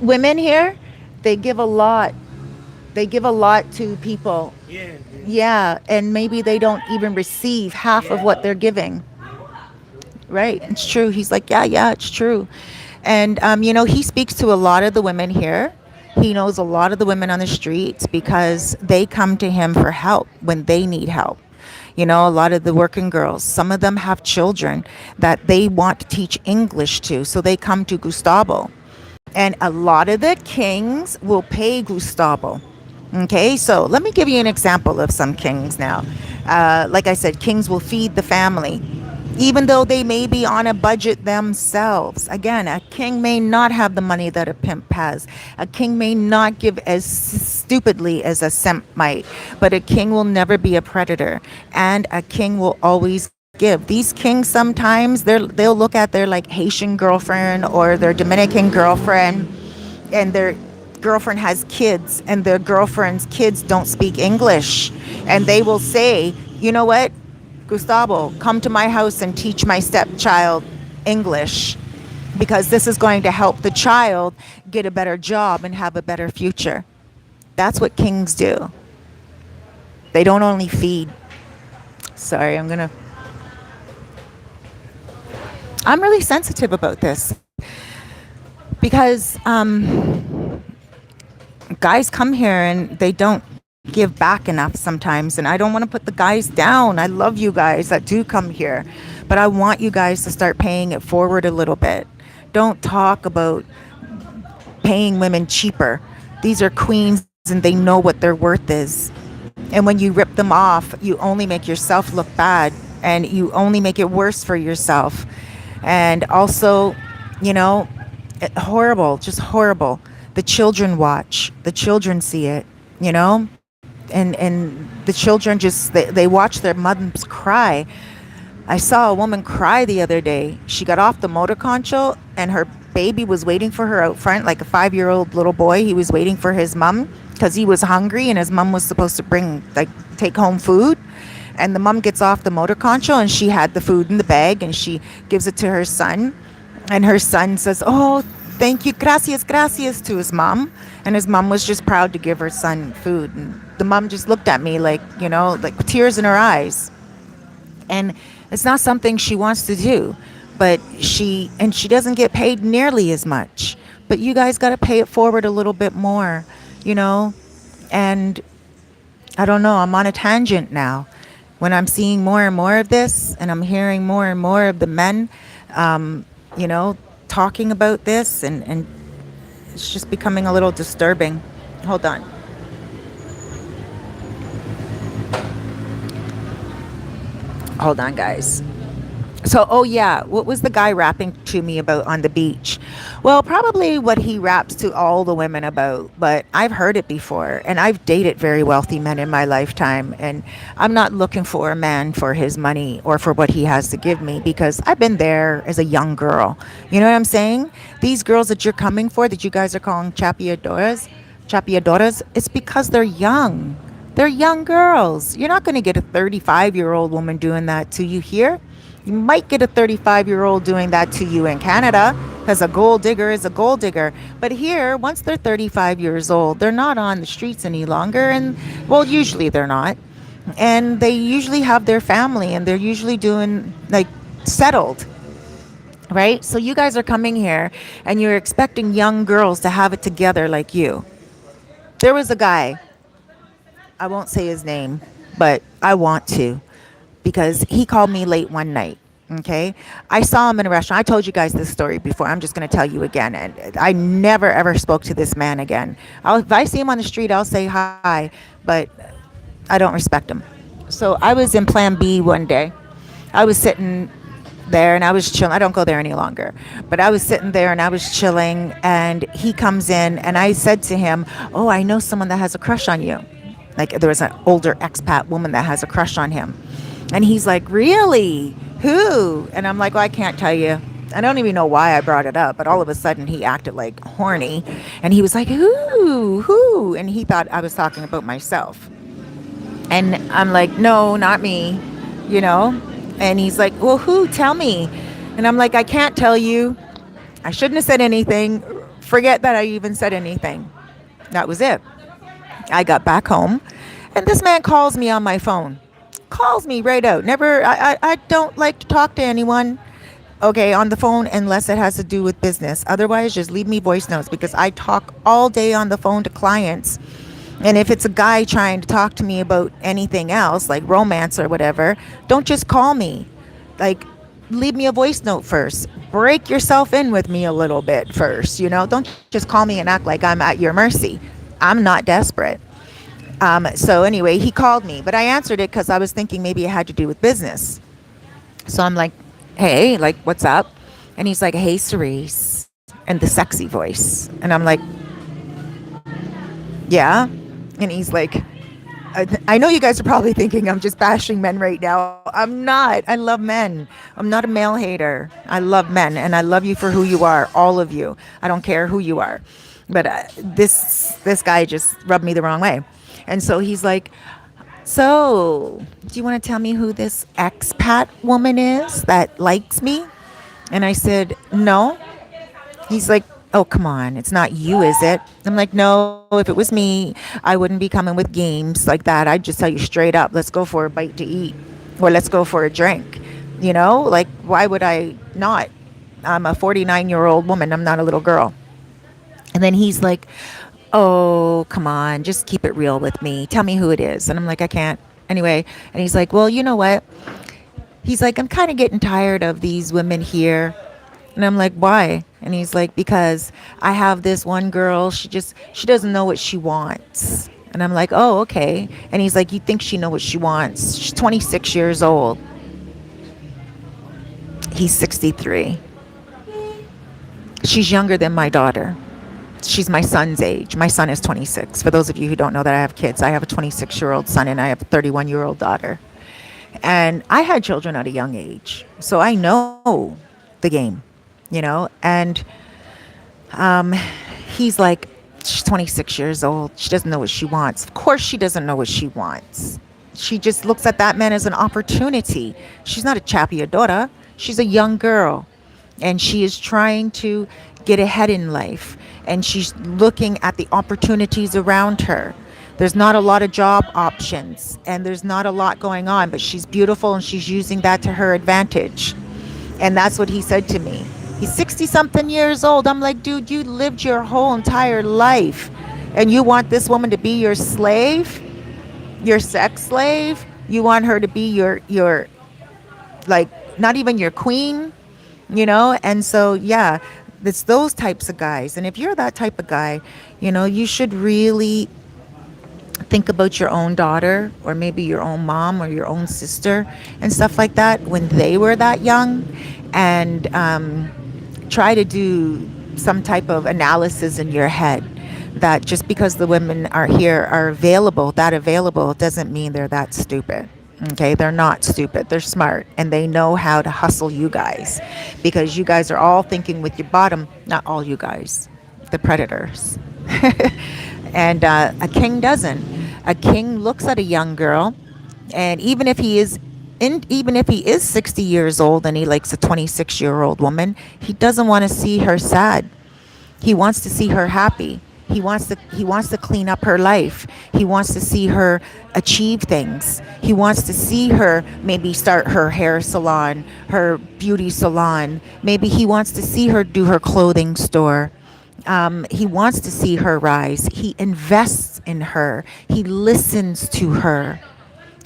Women here, they give a lot. They give a lot to people. Yeah, and maybe they don't even receive half of what they're giving. Right, it's true. He's like, yeah, yeah, it's true. And he speaks to a lot of the women here. He knows a lot of the women on the streets because they come to him for help when they need help. A lot of the working girls, some of them have children that they want to teach English to, so they come to Gustavo. And a lot of the kings will pay Gustavo. Okay, so let me give you an example of some kings now. Like I said, kings will feed the family, even though they may be on a budget themselves. Again, a king may not have the money that a pimp has. A king may not give as stupidly as a simp might, but a king will never be a predator, and a king will always give. These kings sometimes they'll look at their like Haitian girlfriend or their Dominican girlfriend, and their girlfriend has kids, and their girlfriend's kids don't speak English, and they will say, you know what, Gustavo, come to my house and teach my stepchild English, because this is going to help the child get a better job and have a better future. That's what kings do. They don't only feed. Sorry, I'm really sensitive about this because guys come here and they don't give back enough sometimes, and I don't want to put the guys down. I love you guys that do come here, but I want you guys to start paying it forward a little bit. Don't talk about paying women cheaper. These are queens and they know what their worth is. And when you rip them off, you only make yourself look bad, and you only make it worse for yourself. And also, horrible, just horrible. The children watch, the children see it, and the children just they watch their mothers cry. I saw a woman cry the other day. She got off the motor concho and her baby was waiting for her out front, like a 5-year-old little boy. He was waiting for his mom because he was hungry, and his mom was supposed to take home food. And the mom gets off the motor concho and she had the food in the bag, and she gives it to her son, and her son says, "Oh, thank you, gracias, gracias," to his mom. And his mom was just proud to give her son food. And the mom just looked at me like tears in her eyes. And it's not something she wants to do, but she doesn't get paid nearly as much. But you guys got to pay it forward a little bit more, And I don't know, I'm on a tangent now. When I'm seeing more and more of this, and I'm hearing more and more of the men, talking about this, and it's just becoming a little disturbing. Hold on. Hold on, guys. So, oh yeah, what was the guy rapping to me about on the beach? Well, probably what he raps to all the women about, but I've heard it before, and I've dated very wealthy men in my lifetime, and I'm not looking for a man for his money or for what he has to give me, because I've been there as a young girl. You know what I'm saying? These girls that you're coming for, that you guys are calling chapeadoras, it's because they're young. They're young girls. You're not going to get a 35-year-old woman doing that to you here. You might get a 35-year-old doing that to you in Canada, because a gold digger is a gold digger. But here, once they're 35 years old, they're not on the streets any longer. And, well, usually they're not. And they usually have their family, and they're usually doing, settled. Right? So you guys are coming here, and you're expecting young girls to have it together like you. There was a guy, I won't say his name, but I want to, because he called me late one night. Okay. I saw him in a restaurant. I told you guys this story before. I'm just going to tell you again. And I never, ever spoke to this man again. If I see him on the street, I'll say hi, but I don't respect him. So I was in Plan B one day, I was sitting there and I was chilling. I don't go there any longer, but I was sitting there and I was chilling. And he comes in, and I said to him, "Oh, I know someone that has a crush on you." Like, there was an older expat woman that has a crush on him. And he's like, "Really? Who?" And I'm like, "Well, I can't tell you." I don't even know why I brought it up, but all of a sudden he acted like horny, and he was like, Who?" And he thought I was talking about myself. And I'm like, "No, not me, you know?" And he's like, "Well, who? Tell me." And I'm like, "I can't tell you. I shouldn't have said anything. Forget that I even said anything." That was it. I got back home, and this man calls me on my phone. Calls me right out. Never, I don't like to talk to anyone, okay, on the phone unless it has to do with business. Otherwise, just leave me voice notes, because I talk all day on the phone to clients. And if it's a guy trying to talk to me about anything else, like romance or whatever, don't just call me. Like, leave me a voice note first. Break yourself in with me a little bit first, you know? Don't just call me and act like I'm at your mercy. I'm not desperate. So anyway, he called me, but I answered it because I was thinking maybe it had to do with business. So I'm like, "Hey, like, what's up?" And he's like, "Hey, Cerise," and the sexy voice. And I'm like, "Yeah." And he's like, I know you guys are probably thinking I'm just bashing men right now. I'm not. I love men. I'm not a male hater. I love men, and I love you for who you are, all of you. I don't care who you are. But this guy just rubbed me the wrong way. And so he's like, "So, do you want to tell me who this expat woman is that likes me?" And I said, "No." He's like, "Oh, come on. It's not you, is it?" I'm like, "No, if it was me, I wouldn't be coming with games like that. I'd just tell you straight up, let's go for a bite to eat, or let's go for a drink. You know, like, why would I not? I'm a 49-year-old woman. I'm not a little girl." And then he's like, "Oh, come on. Just keep it real with me. Tell me who it is." And I'm like, "I can't." Anyway, and he's like, "Well, you know what?" He's like, "I'm kind of getting tired of these women here." And I'm like, "Why?" And he's like, "Because I have this one girl, she doesn't know what she wants." And I'm like, "Oh, okay." And he's like, "You think she know what she wants? She's 26 years old." He's 63. She's younger than my daughter. She's my son's age. My son is 26. For those of you who don't know that I have kids, I have a 26-year-old son and I have a 31-year-old daughter. And I had children at a young age. So I know the game, you know? And um, he's like, "She's 26 years old. She doesn't know what she wants." Of course she doesn't know what she wants. She just looks at that man as an opportunity. She's not a chapeadora. She's a young girl. And she is trying to get ahead in life. And she's looking at the opportunities around her. There's not a lot of job options, and there's not a lot going on, but she's beautiful and she's using that to her advantage. And that's what he said to me. He's 60 something years old. I'm like, "Dude, you lived your whole entire life and you want this woman to be your slave, your sex slave? You want her to be your like, not even your queen, you know?" And so, yeah, it's those types of guys. And if you're that type of guy, you know, you should really think about your own daughter, or maybe your own mom or your own sister and stuff like that when they were that young, and try to do some type of analysis in your head that just because the women are here are available, that available, doesn't mean they're that stupid. Okay, they're not stupid. They're smart, and they know how to hustle you guys, because you guys are all thinking with your bottom. Not all you guys, the predators. And a king doesn't. A king looks at a young girl, and even if he is 60 years old and he likes a 26-year-old woman, he doesn't want to see her sad. He wants to see her happy. He wants to clean up her life. He wants to see her achieve things. He wants to see her maybe start her hair salon, her beauty salon. Maybe he wants to see her do her clothing store. He wants to see her rise. He invests in her. He listens to her.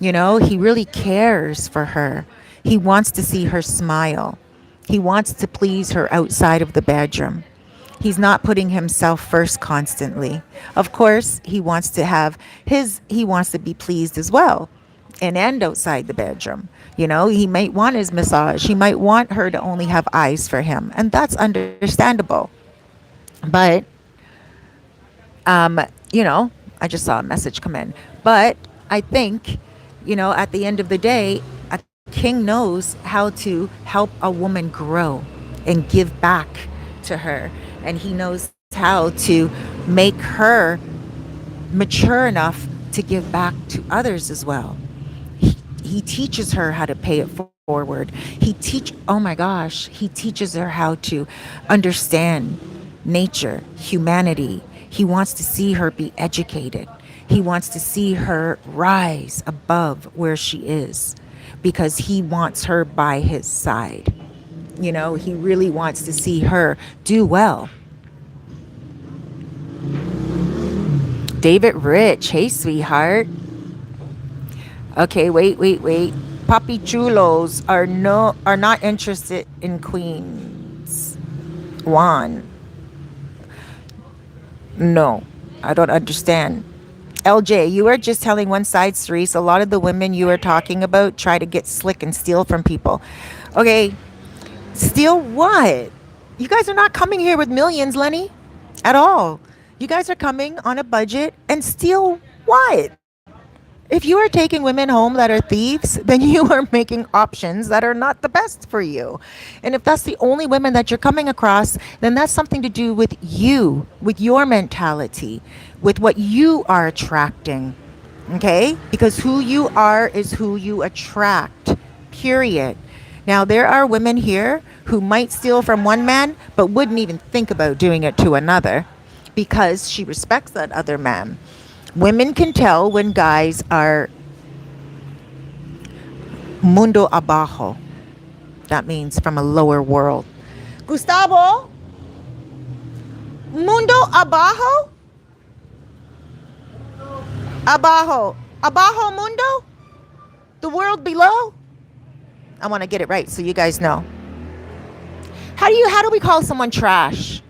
You know, he really cares for her. He wants to see her smile. He wants to please her outside of the bedroom. He's not putting himself first constantly. Of course, he wants to be pleased as well, and outside the bedroom. He might want his massage. He might want her to only have eyes for him. And that's understandable. But, um, you know, I just saw a message come in. But I think, at the end of the day, a king knows how to help a woman grow and give back to her. And he knows how to make her mature enough to give back to others as well. He teaches her how to pay it forward. Oh my gosh, he teaches her how to understand nature, humanity. He wants to see her be educated. He wants to see her rise above where she is because he wants her by his side. He really wants to see her do well. David Rich, hey sweetheart. Okay, wait. Papi chulos are not interested in queens. Juan. No, I don't understand. LJ, you are just telling one side, Cerise. A lot of the women you are talking about try to get slick and steal from people. Okay, steal what? You guys are not coming here with millions, Lenny, at all. You guys are coming on a budget and steal what? If you are taking women home that are thieves, then you are making options that are not the best for you. And if that's the only women that you're coming across, then that's something to do with you, with your mentality, with what you are attracting. Okay? Because who you are is who you attract. Period. Now, there are women here who might steal from one man, but wouldn't even think about doing it to another because she respects that other man. Women can tell when guys are mundo abajo. That means from a lower world. Gustavo? Mundo abajo? Abajo. Abajo mundo? The world below? I want to get it right so you guys know. How do we call someone trash?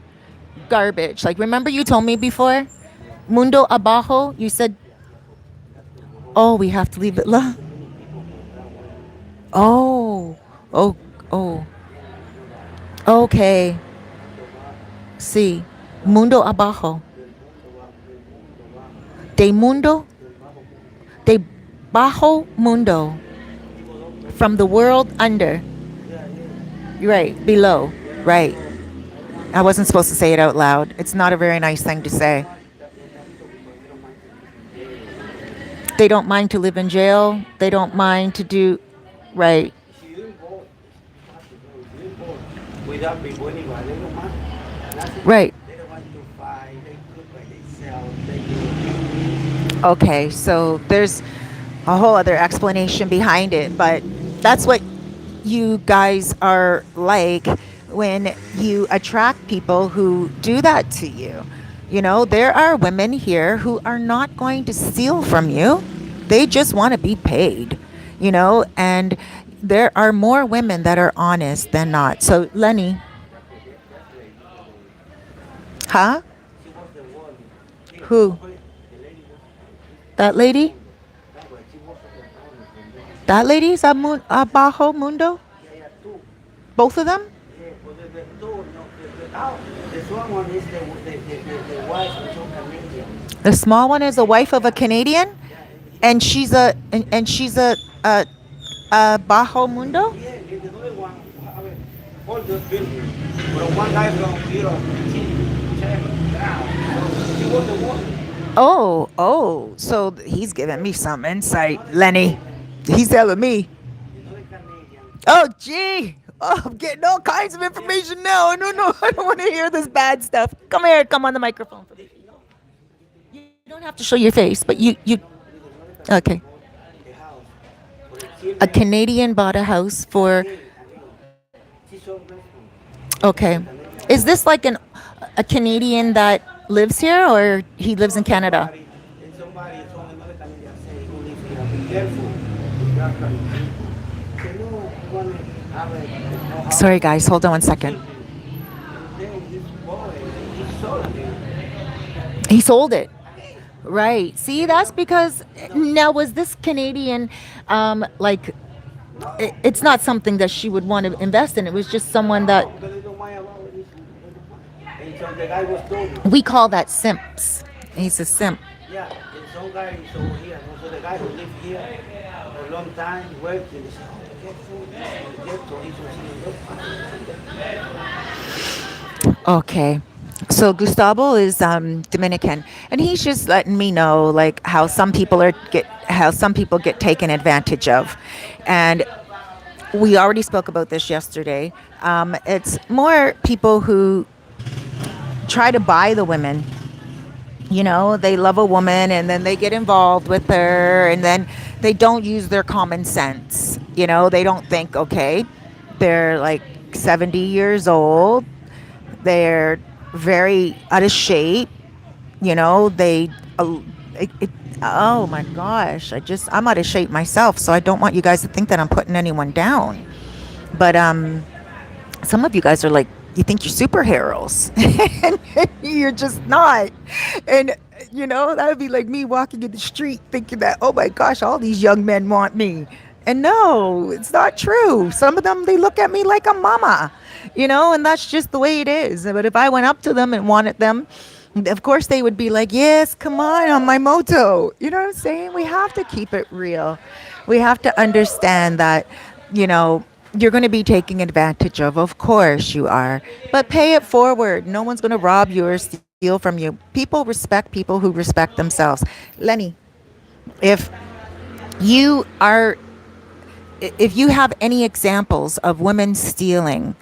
Garbage. Like, remember you told me before? Mundo abajo, you said, oh, we have to leave it low. Oh, oh, oh. Okay. See, mundo abajo. De mundo, de bajo mundo. From the world under. Right, below. Right. I wasn't supposed to say it out loud. It's not a very nice thing to say. They don't mind to live in jail. They don't mind to do right. Right. Okay, so there's a whole other explanation behind it, but that's what you guys are like when you attract people who do that to you. There are women here who are not going to steal from you. They just want to be paid, and there are more women that are honest than not. So, Lenny. Huh? Who? That lady? That lady's a Bajo Mundo? Both of them? The small one is the wife of a Canadian, and she's a Bajo Mundo. Oh, so he's giving me some insight, Lenny. He's telling me. Oh, gee. Oh, I'm getting all kinds of information now. I don't know. I don't want to hear this bad stuff. Come here. Come on the microphone. You don't have to show your face, but you. Okay. A Canadian bought a house for. Okay. Is this like a Canadian that lives here, or he lives in Canada? Sorry, guys. Hold on one second. He sold it. Right. See, that's because now was this Canadian like it's not something that she would want to invest in. It was just someone that And so the guy was told me, we call that simps. He's a simp. yeah, and some guy is over here. Also the guy who lived here for a long time, worked, and he said, oh, get food, get so he's Okay. So Gustavo is Dominican, and he's just letting me know like how some people get taken advantage of, and we already spoke about this yesterday. It's more people who try to buy the women. You know, they love a woman and then they get involved with her, and then they don't use their common sense. You know, they don't think, okay, they're like 70 years old, they're very out of shape. You know, it, oh my gosh, I'm out of shape myself, so I don't want you guys to think that I'm putting anyone down. But some of you guys are like, you think you're superheroes, and you're just not. And you know, that would be like me walking in the street thinking that, oh my gosh, all these young men want me. And no, it's not true. Some of them, they look at me like a mama, you know, and that's just the way it is. But if I went up to them and wanted them, of course they would be like, yes, come on my moto. You know what I'm saying? We have to keep it real. We have to understand that, you know, you're going to be taken advantage of. Of course you are. But pay it forward. No one's going to rob you or steal from you. People respect people who respect themselves. Lenny, if you are if you have any examples of women stealing,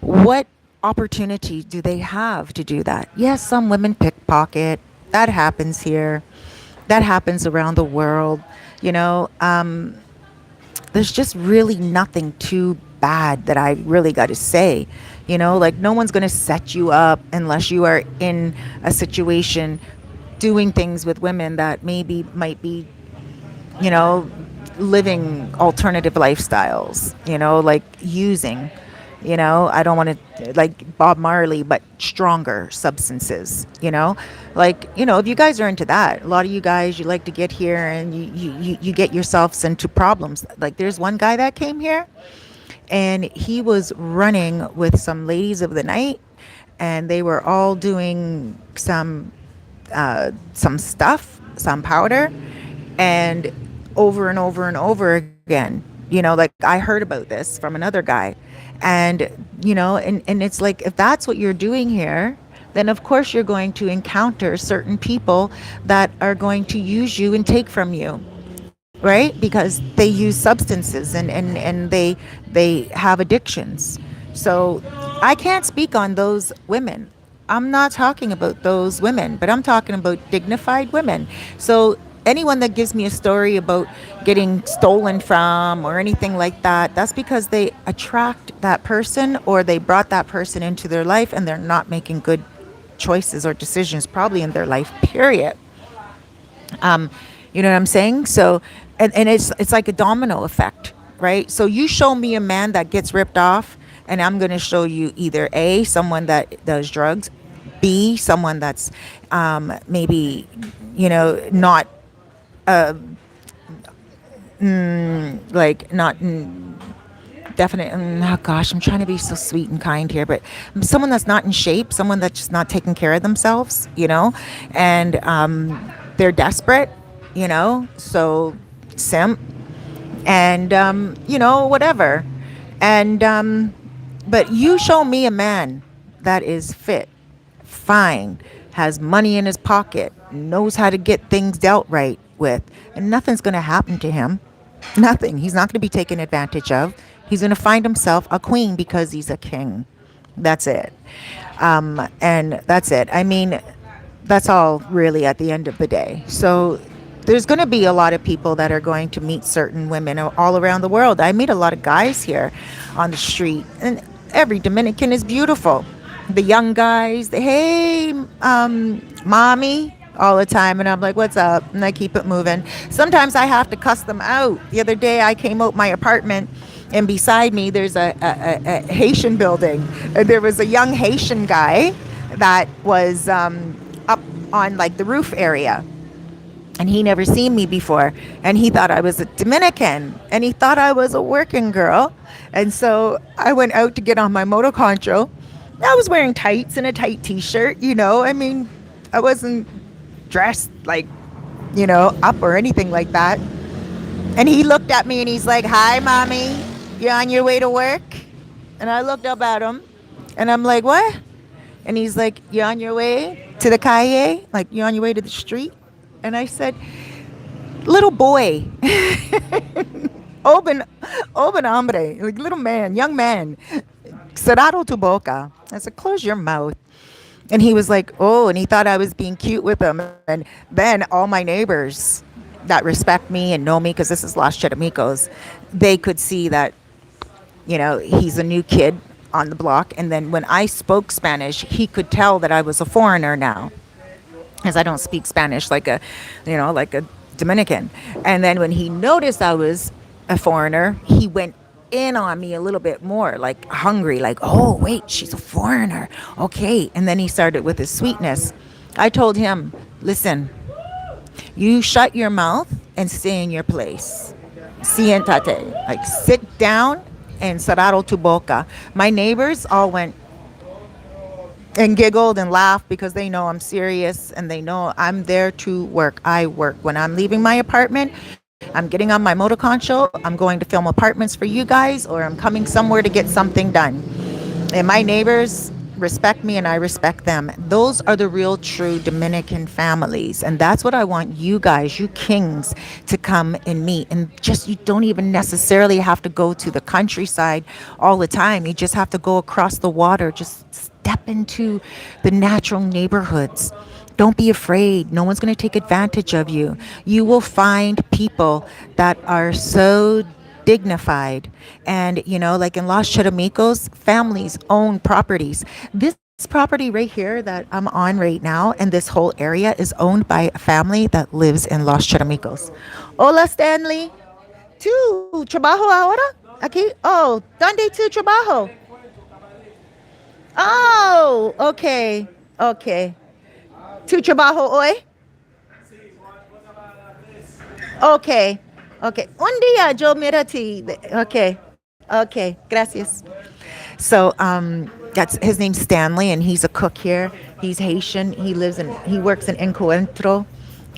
what opportunity do they have to do that? Yes, some women pickpocket. That happens here. That happens around the world. You know, there's just really nothing too bad that I really got to say. You know, like no one's going to set you up unless you are in a situation doing things with women that maybe might be, you know, living alternative lifestyles, you know, like using, you know, I don't want to like Bob Marley, but stronger substances, you know, like, you know, if you guys are into that, a lot of you guys, you like to get here and you get yourselves into problems. Like there's one guy that came here and he was running with some ladies of the night, and they were all doing some stuff, some powder, and over and over and over again. You know, like I heard about this from another guy. And, you know, and it's like, if that's what you're doing here, then of course you're going to encounter certain people that are going to use you and take from you, right? Because they use substances and they have addictions. So I can't speak on those women. I'm not talking about those women, but I'm talking about dignified women. So anyone that gives me a story about getting stolen from or anything like that, that's because they attract that person or they brought that person into their life and they're not making good choices or decisions probably in their life, period. You know what I'm saying? So, and it's like a domino effect, right? So you show me a man that gets ripped off, and I'm going to show you either A, someone that does drugs, B, someone that's maybe, you know, not like not definite. Oh gosh, I'm trying to be so sweet and kind here, but someone that's not in shape, someone that's just not taking care of themselves, you know, and they're desperate, you know, so simp, and you know, whatever, and but you show me a man that is fit, fine, has money in his pocket, knows how to get things dealt right with, and nothing's going to happen to him. Nothing. He's not going to be taken advantage of. He's going to find himself a queen because he's a king. That's it. And that's it. I mean, that's all really at the end of the day. So there's going to be a lot of people that are going to meet certain women all around the world. I meet a lot of guys here on the street, and every Dominican is beautiful. The young guys, hey, mommy, all the time, and I'm like, what's up? And I keep it moving. Sometimes I have to cuss them out. The other day I came out my apartment, and beside me there's a Haitian building, and there was a young Haitian guy that was up on like the roof area, and he never seen me before, and he thought I was a Dominican, and he thought I was a working girl. And so I went out to get on my motoconcho. I was wearing tights and a tight t-shirt, I mean, I wasn't dressed like, up or anything like that. And he looked at me and he's like, "Hi, mommy, you on your way to work?" And I looked up at him and I'm like, "What?" And he's like, "You on your way to the calle? Like, you on your way to the street?" And I said, "Little boy." open, open hombre, like little man, young man. Cerrado tu boca. I said, "Close your mouth." And he was like, "Oh," and he thought I was being cute with him. And then all my neighbors that respect me and know me, because this is Los Charamicos, they could see that, he's a new kid on the block. And then when I spoke Spanish, he could tell that I was a foreigner now, as I don't speak Spanish like a Dominican. And then when he noticed I was a foreigner, he went in on me a little bit more, like hungry, like, "Oh, wait, she's a foreigner. Okay." And then he started with his sweetness. I told him, "Listen, you shut your mouth and stay in your place. Siéntate." Like, sit down and cerrado tu boca. My neighbors all went and giggled and laughed because they know I'm serious and they know I'm there to work. I work. When I'm leaving my apartment, I'm getting on my motoconcho. I'm going to film apartments for you guys, or I'm coming somewhere to get something done. And my neighbors respect me and I respect them. Those are the real true Dominican families. And that's what I want you guys, you kings, to come and meet. And just, you don't even necessarily have to go to the countryside all the time. You just have to go across the water. Just step into the natural neighborhoods. Don't be afraid. No one's going to take advantage of you. You will find people that are so dignified. And, like in Los Charamicos, families own properties. This property right here that I'm on right now, and this whole area is owned by a family that lives in Los Charamicos. Hola, Stanley. ¿Tú trabajo ahora? Aquí? Oh, ¿dónde tú trabajo? Oh, okay. Okay. ¿Tu trabajo hoy? Okay. Okay. Un día yo miro a ti. Okay. Okay. Gracias. So, that's his name's Stanley, and he's a cook here. He's Haitian. He works in Encuentro.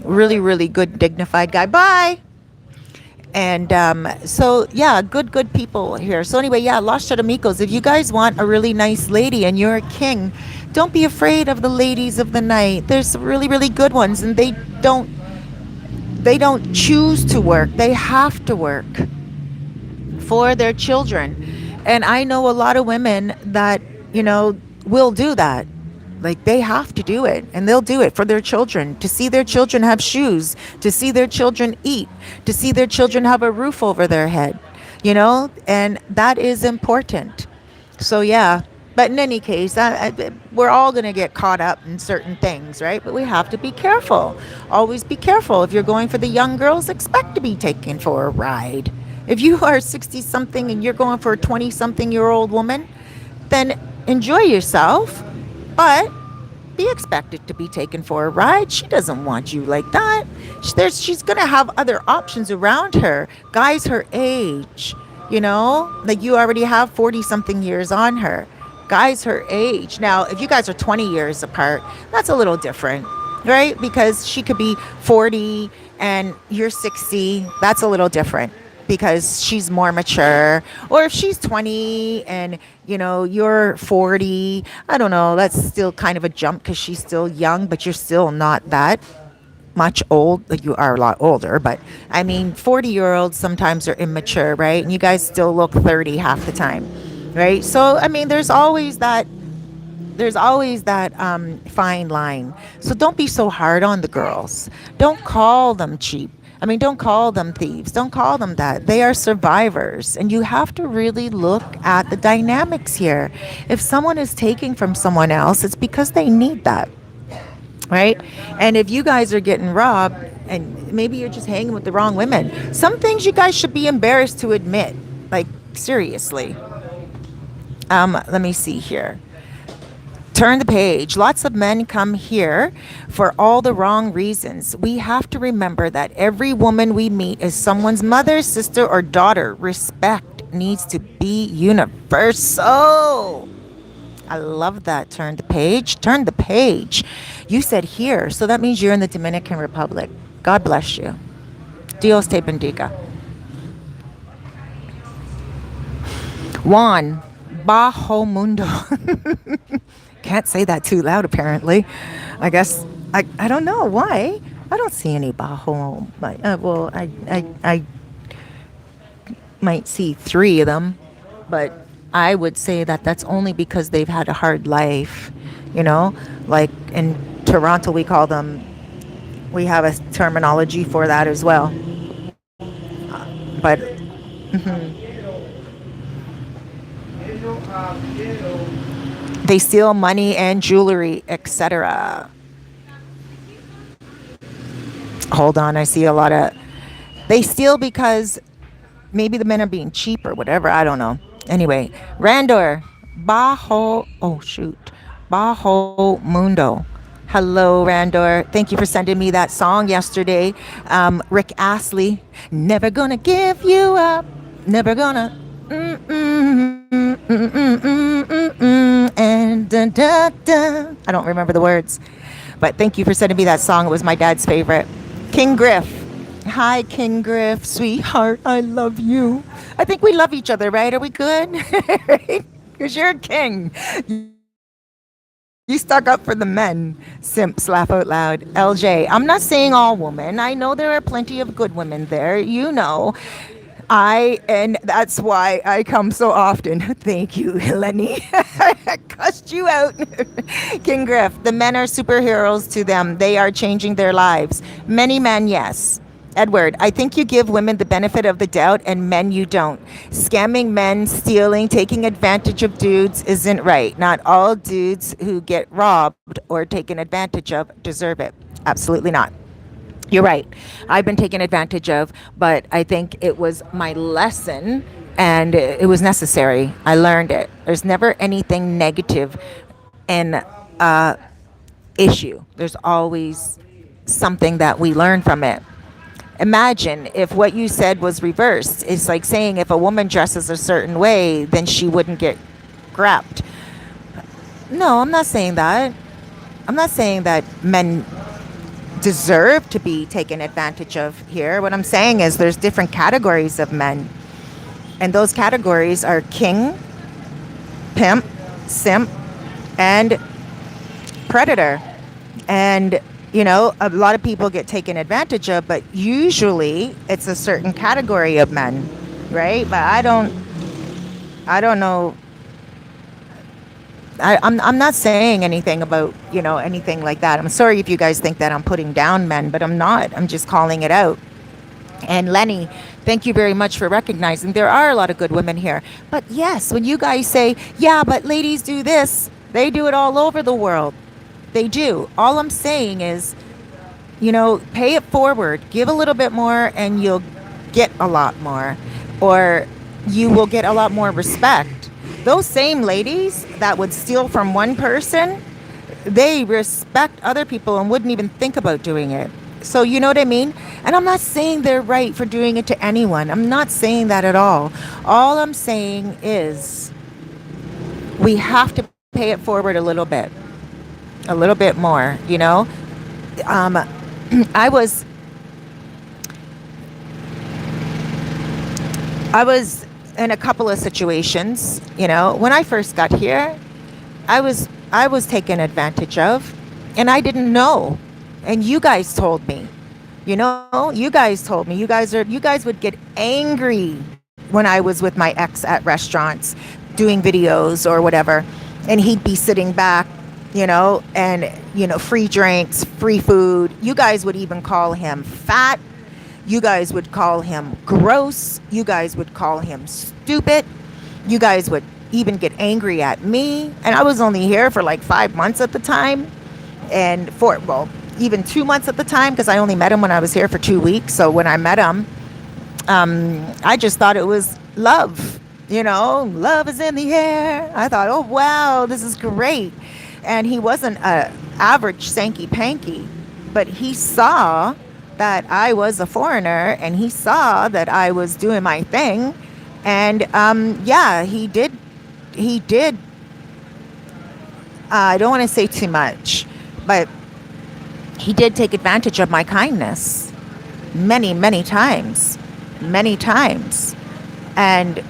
Really, really good, dignified guy. Bye. And so, yeah, good people here. So anyway, yeah, Los Charamicos, if you guys want a really nice lady and you're a king, don't be afraid of the ladies of the night. There's really, really good ones, and they don't choose to work. They have to work for their children. And I know a lot of women that, will do that. Like, they have to do it, and they'll do it for their children, to see their children have shoes, to see their children eat, to see their children have a roof over their head, and that is important. So, yeah. But in any case, we're all going to get caught up in certain things, right? But we have to be careful. Always be careful. If you're going for the young girls, expect to be taken for a ride. If you are 60 something and you're going for a 20 something year old woman, then enjoy yourself, but be expected to be taken for a ride. She doesn't want you like that. She's going to have other options around her. Guys her age, like you already have 40 something years on her. Guys her age. Now, if you guys are 20 years apart, that's a little different, right? Because she could be 40 and you're 60. That's a little different because she's more mature. Or if she's 20 and, you're 40, I don't know, that's still kind of a jump because she's still young, but you're still not that much old. Like, you are a lot older, but I mean, 40-year-olds sometimes are immature, right? And you guys still look 30 half the time. Right? So, I mean, there's always that fine line. So don't be so hard on the girls. Don't call them cheap. I mean, don't call them thieves. Don't call them that. They are survivors. And you have to really look at the dynamics here. If someone is taking from someone else, it's because they need that. Right? And if you guys are getting robbed and maybe you're just hanging with the wrong women, some things you guys should be embarrassed to admit. Like, seriously. Let me see here. Turn the page. Lots of men come here for all the wrong reasons. We have to remember that every woman we meet is someone's mother, sister, or daughter. Respect needs to be universal. I love that. Turn the page. Turn the page. You said here, so that means you're in the Dominican Republic. God bless you. Dios te bendiga. Juan, bajo mundo. Can't say that too loud, apparently. I guess, I don't know why. I don't see any bajo. Well, I might see three of them, but I would say that that's only because they've had a hard life, you know? Like in Toronto, we have a terminology for that as well. But they steal money and jewelry, etc. Hold on, I see a lot of. They steal because maybe the men are being cheap or whatever. I don't know. Anyway, Randor, Bajo. Oh shoot, Bajo Mundo. Hello, Randor. Thank you for sending me that song yesterday. Rick Astley, never gonna give you up. Never gonna. And da, da, da. I don't remember the words, but thank you for sending me that song. It was my dad's favorite. King Griff. Hi, King Griff, sweetheart. I love you. I think we love each other, right? Are we good? Because you're a king. You stuck up for the men. Simps, laugh out loud. LJ, I'm not saying all women. I know there are plenty of good women there. You know. And that's why I come so often. Thank you, Lenny. I cussed you out. King Griff, the men are superheroes to them. They are changing their lives. Many men, yes. Edward, I think you give women the benefit of the doubt and men you don't. Scamming men, stealing, taking advantage of dudes isn't right. Not all dudes who get robbed or taken advantage of deserve it. Absolutely not. You're right. I've been taken advantage of, but I think it was my lesson and it was necessary. I learned it. There's never anything negative in issue. There's always something that we learn from it. Imagine if what you said was reversed. It's like saying if a woman dresses a certain way, then she wouldn't get grabbed. No, I'm not saying that. I'm not saying that men deserve to be taken advantage of here. What I'm saying is there's different categories of men. And those categories are king, pimp, simp, and predator. And you know, a lot of people get taken advantage of, but usually it's a certain category of men, right? But I don't know. I'm not saying anything about, you know, anything like that. I'm sorry if you guys think that I'm putting down men, but I'm not. I'm just calling it out. And Lenny, thank you very much for recognizing there are a lot of good women here. But yes, when you guys say, yeah, but ladies do this, they do it all over the world. They do. All I'm saying is, you know, pay it forward. Give a little bit more and you'll get a lot more. Or you will get a lot more respect. Those same ladies that would steal from one person, they respect other people and wouldn't even think about doing it. So you know what I mean? And I'm not saying they're right for doing it to anyone. I'm not saying that at all. All I'm saying is we have to pay it forward a little bit more, you know. I was in a couple of situations, you know. When I first got here, I was taken advantage of, and I didn't know. And you guys told me, you know, you guys would get angry when I was with my ex at restaurants doing videos or whatever, and he'd be sitting back, you know, and, you know, free drinks, free food. You guys would even call him fat. You guys would call him gross. You guys would call him stupid. You guys would even get angry at me. And I was only here for like 5 months at the time. And even 2 months at the time, because I only met him when I was here for 2 weeks. So when I met him, I just thought it was love. You know, love is in the air. I thought, oh, wow, this is great. And he wasn't a average Sankey Panky, but he saw that I was a foreigner and he saw that I was doing my thing. And yeah, he did, I don't want to say too much, but he did take advantage of my kindness many, many times. Many times. And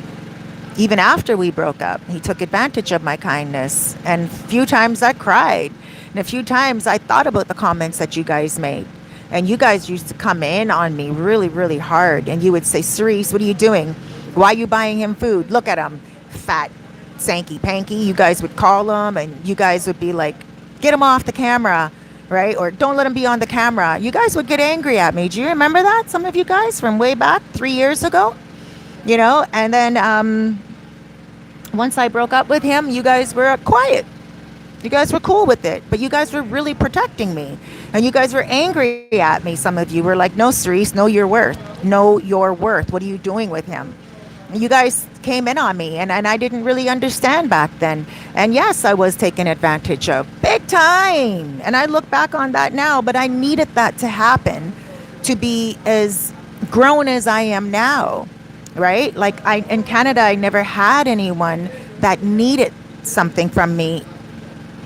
even after we broke up, he took advantage of my kindness. And a few times I cried. And a few times I thought about the comments that you guys made. And you guys used to come in on me really, really hard. And you would say, Cerise, what are you doing? Why are you buying him food? Look at him, fat, Sankey Panky. You guys would call him and you guys would be like, get him off the camera, right? Or don't let him be on the camera. You guys would get angry at me. Do you remember that? Some of you guys from way back 3 years ago? You know, and then once I broke up with him, you guys were quiet. You guys were cool with it, but you guys were really protecting me. And you guys were angry at me. Some of you were like, no, Cerise, know your worth. Know your worth. What are you doing with him? And you guys came in on me, and I didn't really understand back then. And yes, I was taken advantage of. Big time! And I look back on that now, but I needed that to happen to be as grown as I am now. Right? Like in Canada, I never had anyone that needed something from me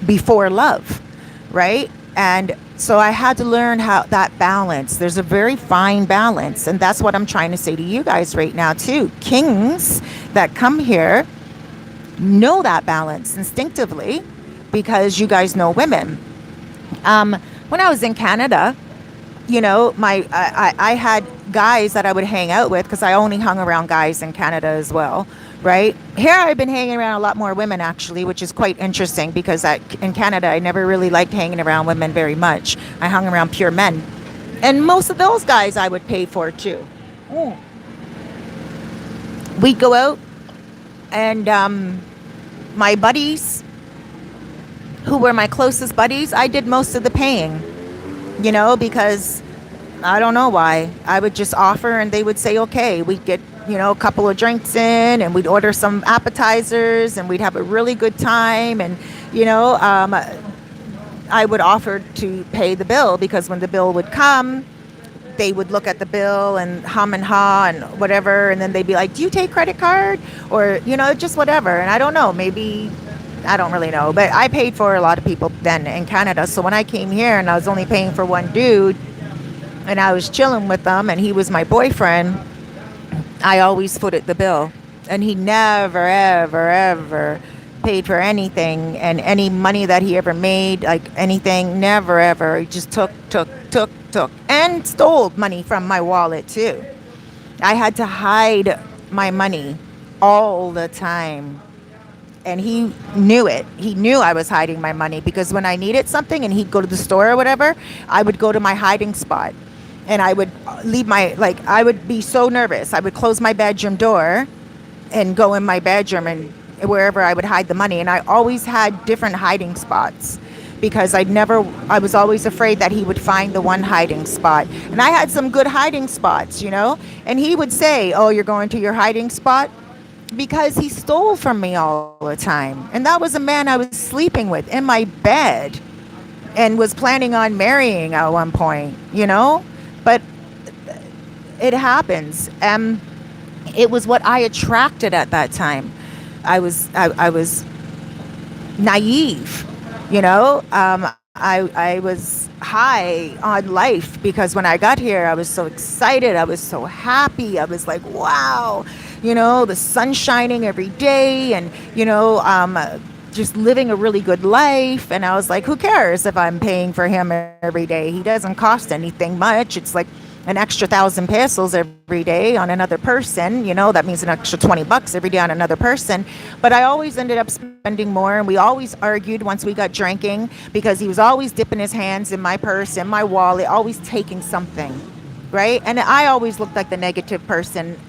before love, right? And so I had to learn how that balance. There's a very fine balance, and that's what I'm trying to say to you guys right now too. Kings that come here know that balance instinctively because you guys know women. When I was in Canada, you know, I had guys that I would hang out with because I only hung around guys in Canada as well, right? Here I've been hanging around a lot more women actually, which is quite interesting because in Canada I never really liked hanging around women very much. I hung around pure men. And most of those guys I would pay for too. We'd go out and my buddies, who were my closest buddies, I did most of the paying. You know, because I don't know why. I would just offer and they would say, okay, we'd get, you know, a couple of drinks in and we'd order some appetizers and we'd have a really good time. And, you know, I would offer to pay the bill because when the bill would come, they would look at the bill and hum and haw and whatever. And then they'd be like, do you take credit card? Or, you know, just whatever. And I don't know, maybe I don't really know, but I paid for a lot of people then in Canada. So when I came here and I was only paying for one dude and I was chilling with him and he was my boyfriend, I always footed the bill. And he never, ever, ever paid for anything. And any money that he ever made, like anything, never, ever. He just took, and stole money from my wallet too. I had to hide my money all the time. And he knew it. He knew I was hiding my money because when I needed something and he'd go to the store or whatever, I would go to my hiding spot and I would leave I would be so nervous. I would close my bedroom door and go in my bedroom and wherever I would hide the money. And I always had different hiding spots because I was always afraid that he would find the one hiding spot. And I had some good hiding spots, you know, and he would say, oh, you're going to your hiding spot? Because he stole from me all the time. And that was a man I was sleeping with in my bed and was planning on marrying at one point, you know? But it happens. It was what I attracted at that time. I was naive, you know? I was high on life because when I got here, I was so excited. I was so happy. I was like, wow. You know, the sun shining every day and, you know, just living a really good life. And I was like, who cares if I'm paying for him every day? He doesn't cost anything much. It's like an extra 1,000 pesos every day on another person. You know, that means an extra $20 every day on another person. But I always ended up spending more. And we always argued once we got drinking because he was always dipping his hands in my purse, in my wallet, always taking something. Right. And I always looked like the negative person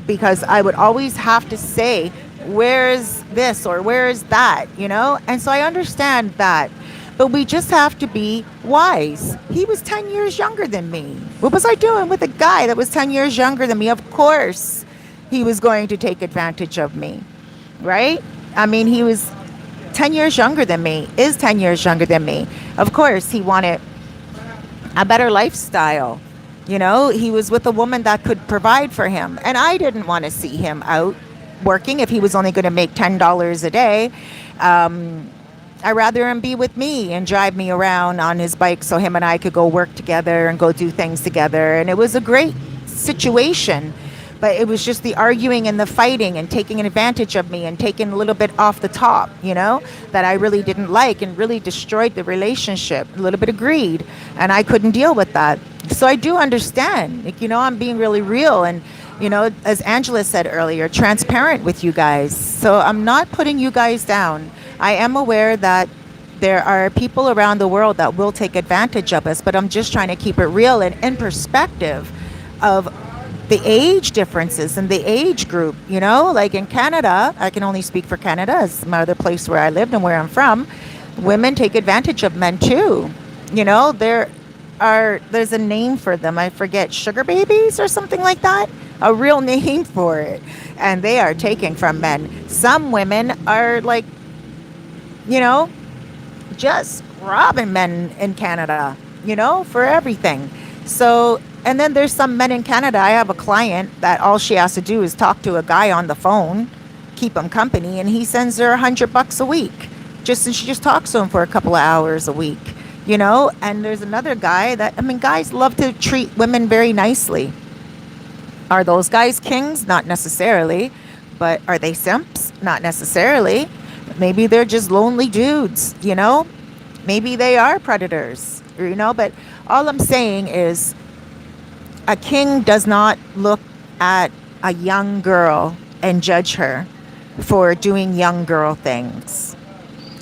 because I would always have to say, where's this or where's that, you know? And so I understand that. But we just have to be wise. He was 10 years younger than me. What was I doing with a guy that was 10 years younger than me? Of course, he was going to take advantage of me, right? I mean, he was 10 years younger than me, is 10 years younger than me. Of course, he wanted a better lifestyle. You know, he was with a woman that could provide for him. And I didn't want to see him out working if he was only going to make $10 a day. I'd rather him be with me and drive me around on his bike so him and I could go work together and go do things together. And it was a great situation. But it was just the arguing and the fighting and taking advantage of me and taking a little bit off the top, you know, that I really didn't like and really destroyed the relationship. A little bit of greed. And I couldn't deal with that. So I do understand. Like, you know, I'm being really real and, you know, as Angela said earlier, transparent with you guys. So I'm not putting you guys down. I am aware that there are people around the world that will take advantage of us, but I'm just trying to keep it real and in perspective of the age differences and the age group, you know, like in Canada, I can only speak for Canada, it's my other place where I lived and where I'm from. Women take advantage of men too. You know, there's a name for them. I forget, sugar babies or something like that. A real name for it. And they are taking from men. Some women are like, you know, just robbing men in Canada, you know, for everything. So, and then there's some men in Canada. I have a client that all she has to do is talk to a guy on the phone, keep him company, and he sends her $100 a week. And she just talks to him for a couple of hours a week, you know. And there's another guy that, I mean, guys love to treat women very nicely. Are those guys kings? Not necessarily. But are they simps? Not necessarily. Maybe they're just lonely dudes, you know. Maybe they are predators, you know. But all I'm saying is, a king does not look at a young girl and judge her for doing young girl things.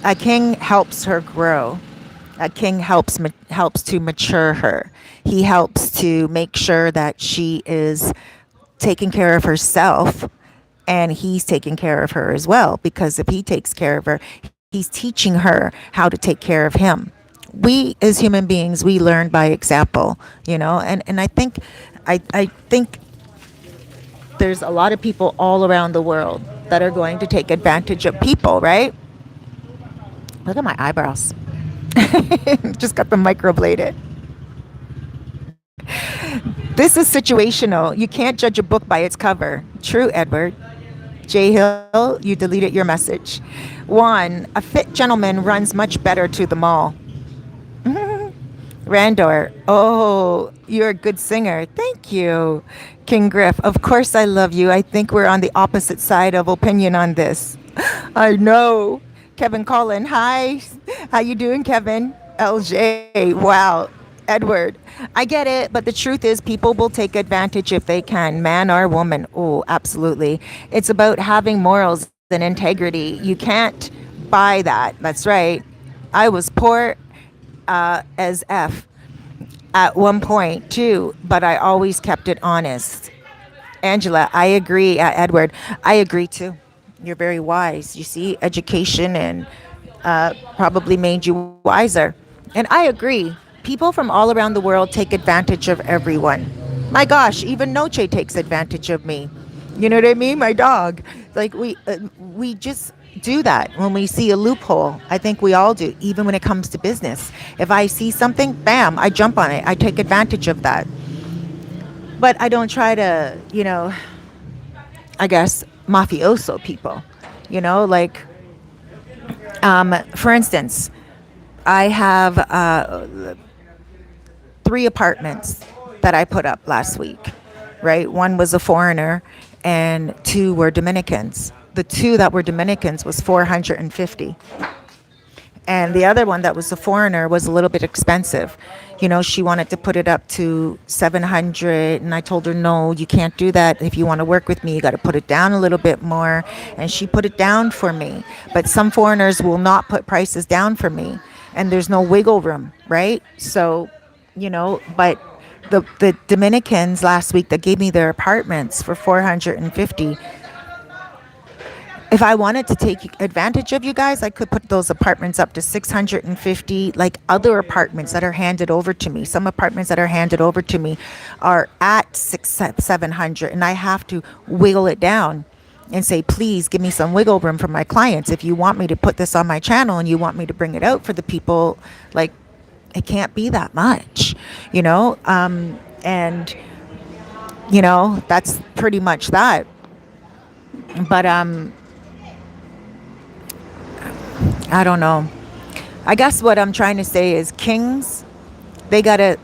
A king helps her grow. A king helps to mature her. He helps to make sure that she is taking care of herself and he's taking care of her as well, because if he takes care of her, he's teaching her how to take care of him. We as human beings, we learn by example, you know, and I think there's a lot of people all around the world that are going to take advantage of people, right? Look at my eyebrows. Just got them microbladed. This is situational. You can't judge a book by its cover. True, Edward. J. Hill, you deleted your message. One, a fit gentleman runs much better to the mall. Randor, oh, you're a good singer. Thank you. King Griff, of course I love you. I think we're on the opposite side of opinion on this. I know. Kevin Collin, hi. How you doing, Kevin? LJ, wow. Edward, I get it, but the truth is people will take advantage if they can, man or woman. Oh, absolutely. It's about having morals and integrity. You can't buy that. That's right. I was poor as F at one point too, but I always kept it honest. Angela, I agree. Edward, I agree too. You're very wise. You see, education and probably made you wiser. And I agree. People from all around the world take advantage of everyone. My gosh, even Noche takes advantage of me. You know what I mean? My dog. Like we just do that when we see a loophole. I think we all do, even when it comes to business. If I see something, bam, I jump on it. I take advantage of that. But I don't try to, you know, I guess, mafioso people. You know, like, for instance, I have 3 apartments that I put up last week, right? One was a foreigner and 2 were Dominicans. The 2 that were Dominicans was 450. And the other one that was a foreigner was a little bit expensive. You know, she wanted to put it up to 700 and I told her, no, you can't do that. If you want to work with me, you got to put it down a little bit more. And she put it down for me. But some foreigners will not put prices down for me. And there's no wiggle room, right? So, you know, but the Dominicans last week that gave me their apartments for 450. If I wanted to take advantage of you guys, I could put those apartments up to 650, like other apartments that are handed over to me. Some apartments that are handed over to me are at 700, and I have to wiggle it down. and say, please give me some wiggle room for my clients. If you want me to put this on my channel and you want me to bring it out for the people, like, it can't be that much, you know? And, that's pretty much that. But I don't know. I guess what I'm trying to say is kings, they gotta,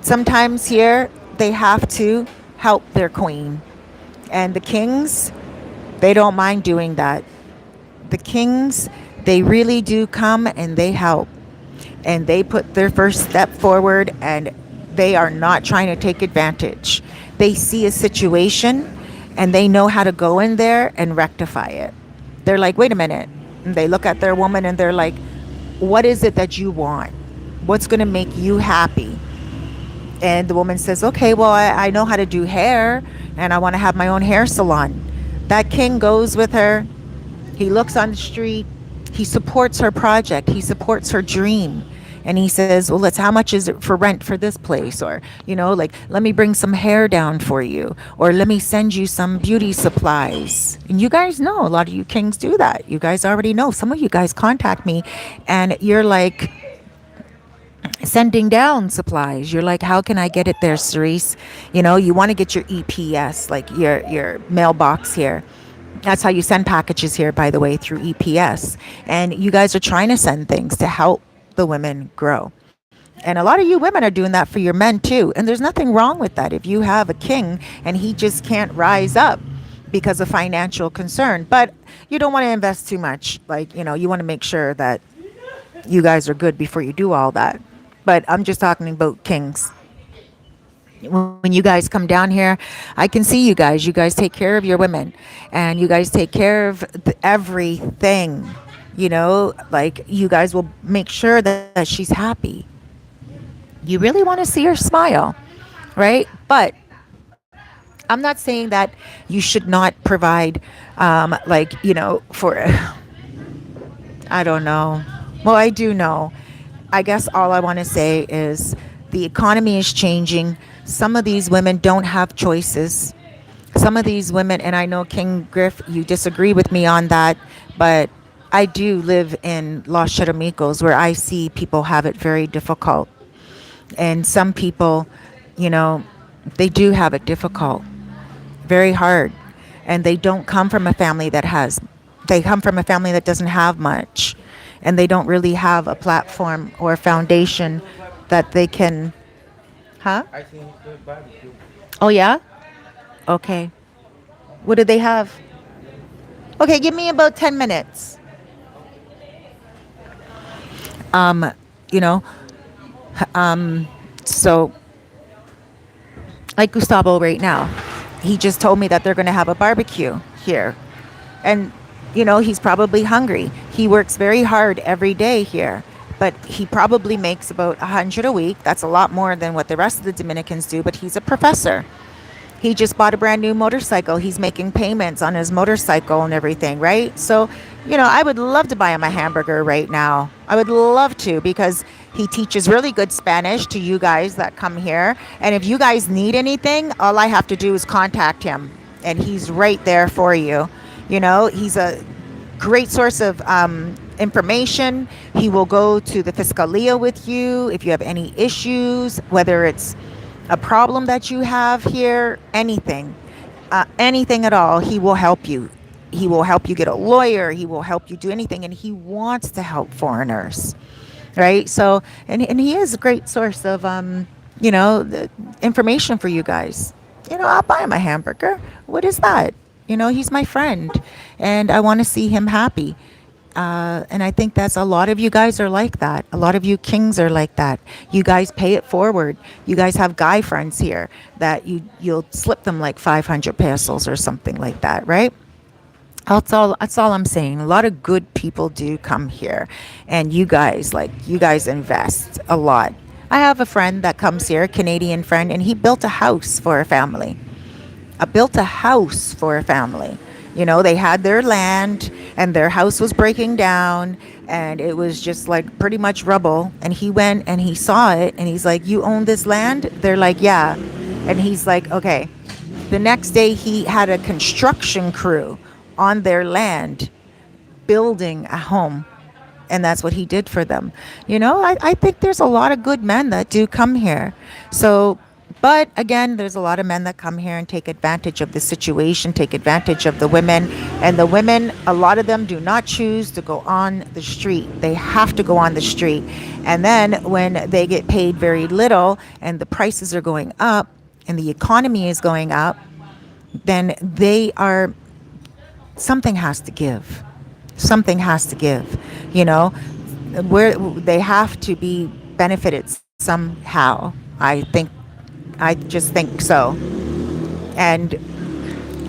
sometimes here, they have to help their queen. And the kings, they don't mind doing that. The kings, they really do come and they help. And they put their first step forward and they are not trying to take advantage. They see a situation and they know how to go in there and rectify it. They're like, wait a minute. And they look at their woman and they're like, what is it that you want? What's going to make you happy? And the woman says, okay, well, I know how to do hair and I want to have my own hair salon. That king goes with her. He looks on the street. He supports her project. He supports her dream. And he says, well, how much is it for rent for this place? Or, like, let me bring some hair down for you. Or let me send you some beauty supplies. And you guys know, a lot of you kings do that. You guys already know. Some of you guys contact me and you're like, sending down supplies. You're like, how can I get it there, Cerise? You want to get your EPS, like your mailbox here. That's how you send packages here, by the way, through EPS. And you guys are trying to send things to help the women grow. And a lot of you women are doing that for your men too. And there's nothing wrong with that. If you have a king and he just can't rise up because of financial concern, but you don't want to invest too much. Like, you want to make sure that you guys are good before you do all that. But I'm just talking about kings. When you guys come down here, I can see you guys. You guys take care of your women and you guys take care of everything. Like you guys will make sure that she's happy. You really want to see her smile, right? But I'm not saying that you should not provide, for, I don't know. Well, I do know. I guess all I want to say is the economy is changing. Some of these women don't have choices. Some of these women, and I know King Griff, you disagree with me on that, but I do live in Los Charamicos where I see people have it very difficult. And some people, they do have it difficult, very hard. And they don't come from a family they come from a family that doesn't have much. And they don't really have a platform or a foundation that they can, huh? Oh, yeah? Okay. What do they have? Okay, give me about 10 minutes. You know, so like Gustavo right now, he just told me that they're going to have a barbecue here. And, he's probably hungry. He works very hard every day here, but he probably makes about 100 a week. That's a lot more than what the rest of the Dominicans do, but he's a professor. He just bought a brand new motorcycle. He's making payments on his motorcycle and everything, right? So, I would love to buy him a hamburger right now. I would love to, because he teaches really good Spanish to you guys that come here. And if you guys need anything, all I have to do is contact him and he's right there for you. He's a great source of information. He will go to the Fiscalia with you if you have any issues, whether it's a problem that you have here, anything at all. He will help you. He will help you get a lawyer. He will help you do anything. And he wants to help foreigners, right? So, and he is a great source of, the information for you guys. I'll buy him a hamburger. What is that? He's my friend and I want to see him happy. And I think that's a lot of you guys are like that. A lot of you kings are like that. You guys pay it forward. You guys have guy friends here that you'll slip them like 500 pesos or something like that, right? That's all I'm saying. A lot of good people do come here, and you guys invest a lot. I have a friend that comes here, a Canadian friend, and he built a house for a family. They had their land and their house was breaking down and it was just like pretty much rubble. And he went and he saw it and he's like, you own this land? They're like, yeah. And he's like, okay, The next day, he had a construction crew on their land building a home. And that's what he did for them. I think there's a lot of good men that do come here. So, but again, there's a lot of men that come here and take advantage of the situation, take advantage of the women. And the women, a lot of them do not choose to go on the street. They have to go on the street. And then when they get paid very little and the prices are going up and the economy is going up, then something has to give. Something has to give, you know, where they have to be benefited somehow. I just think so. And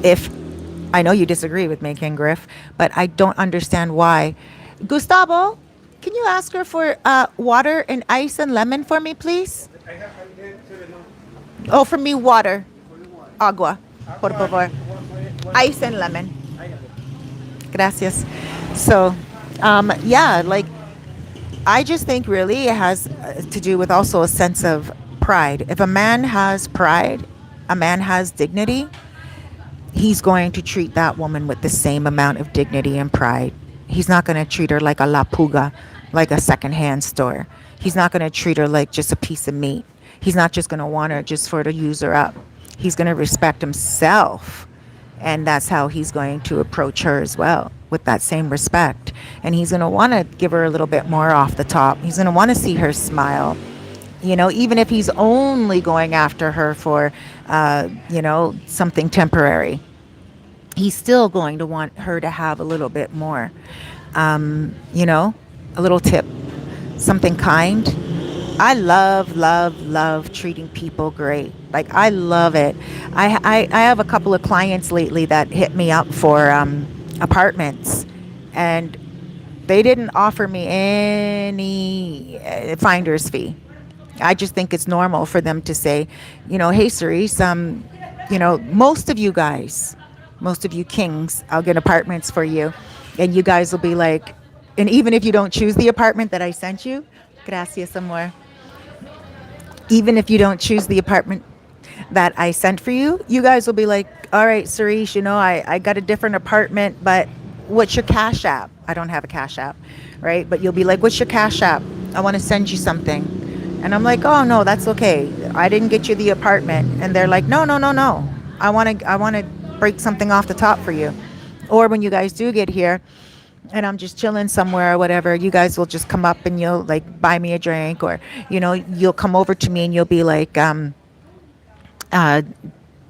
if I know you disagree with me, King Griff, but I don't understand why. Gustavo, can you ask her for water and ice and lemon for me, please? Oh, for me, water. Agua, por favor. Ice and lemon. Gracias. So, yeah, like, I just think really it has to do with also a sense of pride. If a man has pride, a man has dignity, he's going to treat that woman with the same amount of dignity and pride. He's not going to treat her like a la puga, like a secondhand store. He's not going to treat her like just a piece of meat. He's not just going to want her just for to use her up. He's going to respect himself. And that's how he's going to approach her as well, with that same respect. And he's going to want to give her a little bit more off the top. He's going to want to see her smile. Even if he's only going after her for, something temporary, he's still going to want her to have a little bit more, a little tip, something kind. I love, love, love treating people great. Like, I love it. I have a couple of clients lately that hit me up for apartments, and they didn't offer me any finder's fee. I just think it's normal for them to say, hey, Cerise, most of you guys, most of you kings, I'll get apartments for you. And you guys will be like, and even if you don't choose the apartment that I sent you, gracias, amor. Even if you don't choose the apartment that I sent for you, you guys will be like, all right, Cerise, I got a different apartment, but what's your cash app? I don't have a cash app, right? But you'll be like, what's your cash app? I want to send you something. And I'm like, oh, no, that's okay. I didn't get you the apartment. And they're like, no, no, no, no. I want to break something off the top for you. Or when you guys do get here, and I'm just chilling somewhere or whatever, you guys will just come up and you'll like buy me a drink, or you'll come over to me and you'll be like, the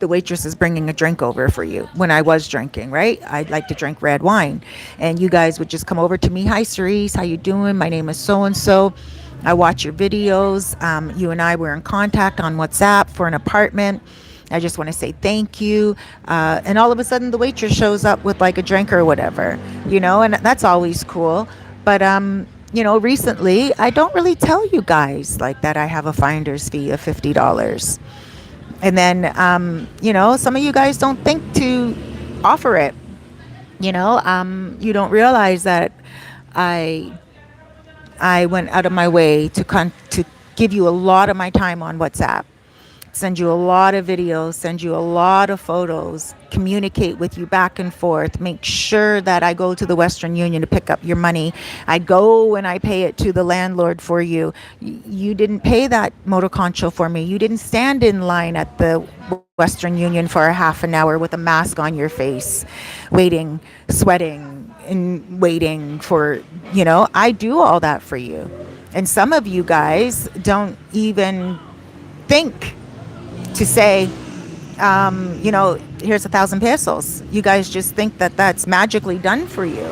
waitress is bringing a drink over for you. When I was drinking, right, I'd like to drink red wine, and you guys would just come over to me. Hi, Cerise, how you doing? My name is so and so. I watch your videos. You and I were in contact on WhatsApp for an apartment. I just want to say thank you. And all of a sudden the waitress shows up with like a drink or whatever, and that's always cool. But, recently I don't really tell you guys like that I have a finder's fee of $50. And then, some of you guys don't think to offer it. You don't realize that I went out of my way to give you a lot of my time on WhatsApp. Send you a lot of videos, send you a lot of photos, communicate with you back and forth, make sure that I go to the Western Union to pick up your money. I go and I pay it to the landlord for you. You didn't pay that motor concho for me. You didn't stand in line at the Western Union for a half an hour with a mask on your face, waiting, sweating, and waiting for, I do all that for you. And some of you guys don't even think to say, here's 1,000 pesos. You guys just think that that's magically done for you,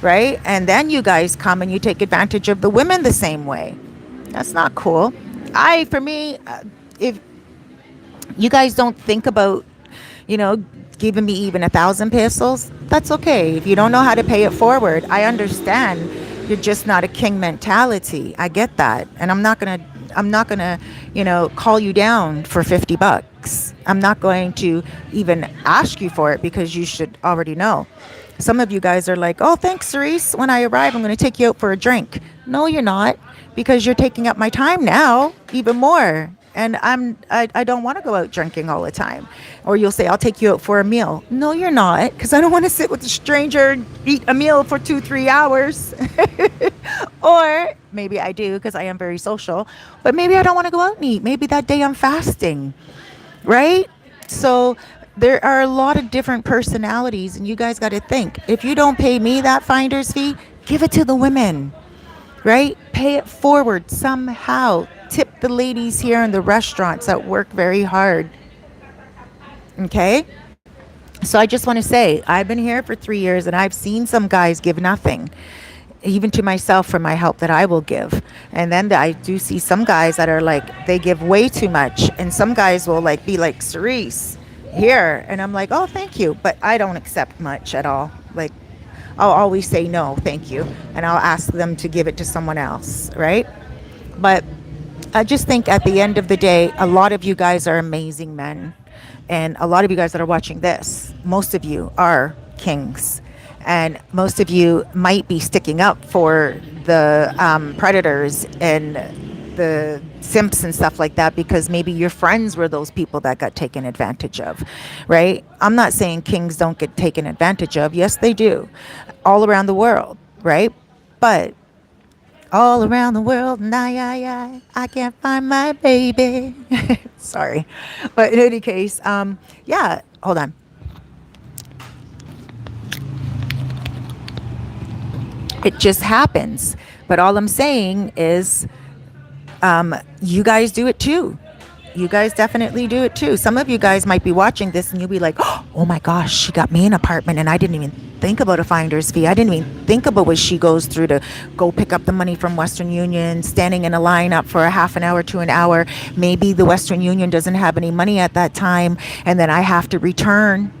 right? And then you guys come and you take advantage of the women the same way. That's not cool. For me, if you guys don't think about, giving me even 1,000 pesos, that's okay. If you don't know how to pay it forward, I understand. You're just not a king mentality. I get that. And I'm not gonna, call you down for $50. I'm not going to even ask you for it because you should already know. Some of you guys are like, oh, thanks, Cerise. When I arrive, I'm going to take you out for a drink. No, you're not, because you're taking up my time now even more. and I don't want to go out drinking all the time. Or you'll say, I'll take you out for a meal. No, you're not, because I don't want to sit with a stranger and eat a meal for 2, 3 hours. Or maybe I do because I am very social, but maybe I don't want to go out and eat. Maybe that day I'm fasting, right? So there are a lot of different personalities, and you guys got to think, if you don't pay me that finder's fee, give it to the women, right? Pay it forward somehow. Tip the ladies here in the restaurants that work very hard. Okay? So I just want to say, I've been here for 3 years and I've seen some guys give nothing, even to myself, for my help that I will give. And then I do see some guys that are like, they give way too much. And some guys will like be like, Cerise, here. And I'm like, oh, thank you. But I don't accept much at all. Like, I'll always say no, thank you. And I'll ask them to give it to someone else, right? But I just think at the end of the day, a lot of you guys are amazing men. And a lot of you guys that are watching this, most of you are kings. And most of you might be sticking up for the predators and the simps and stuff like that, because maybe your friends were those people that got taken advantage of, right? I'm not saying kings don't get taken advantage of. Yes, they do, all around the world, right? But all around the world, and I can't find my baby. Sorry, but in any case, yeah. Hold on. It just happens. But all I'm saying is, you guys do it too. You guys definitely do it too. Some of you guys might be watching this and you'll be like, oh my gosh, she got me an apartment and I didn't even think about a finder's fee. I didn't even think about what she goes through to go pick up the money from Western Union, standing in a line up for a half an hour to an hour. Maybe the Western Union doesn't have any money at that time and then I have to return,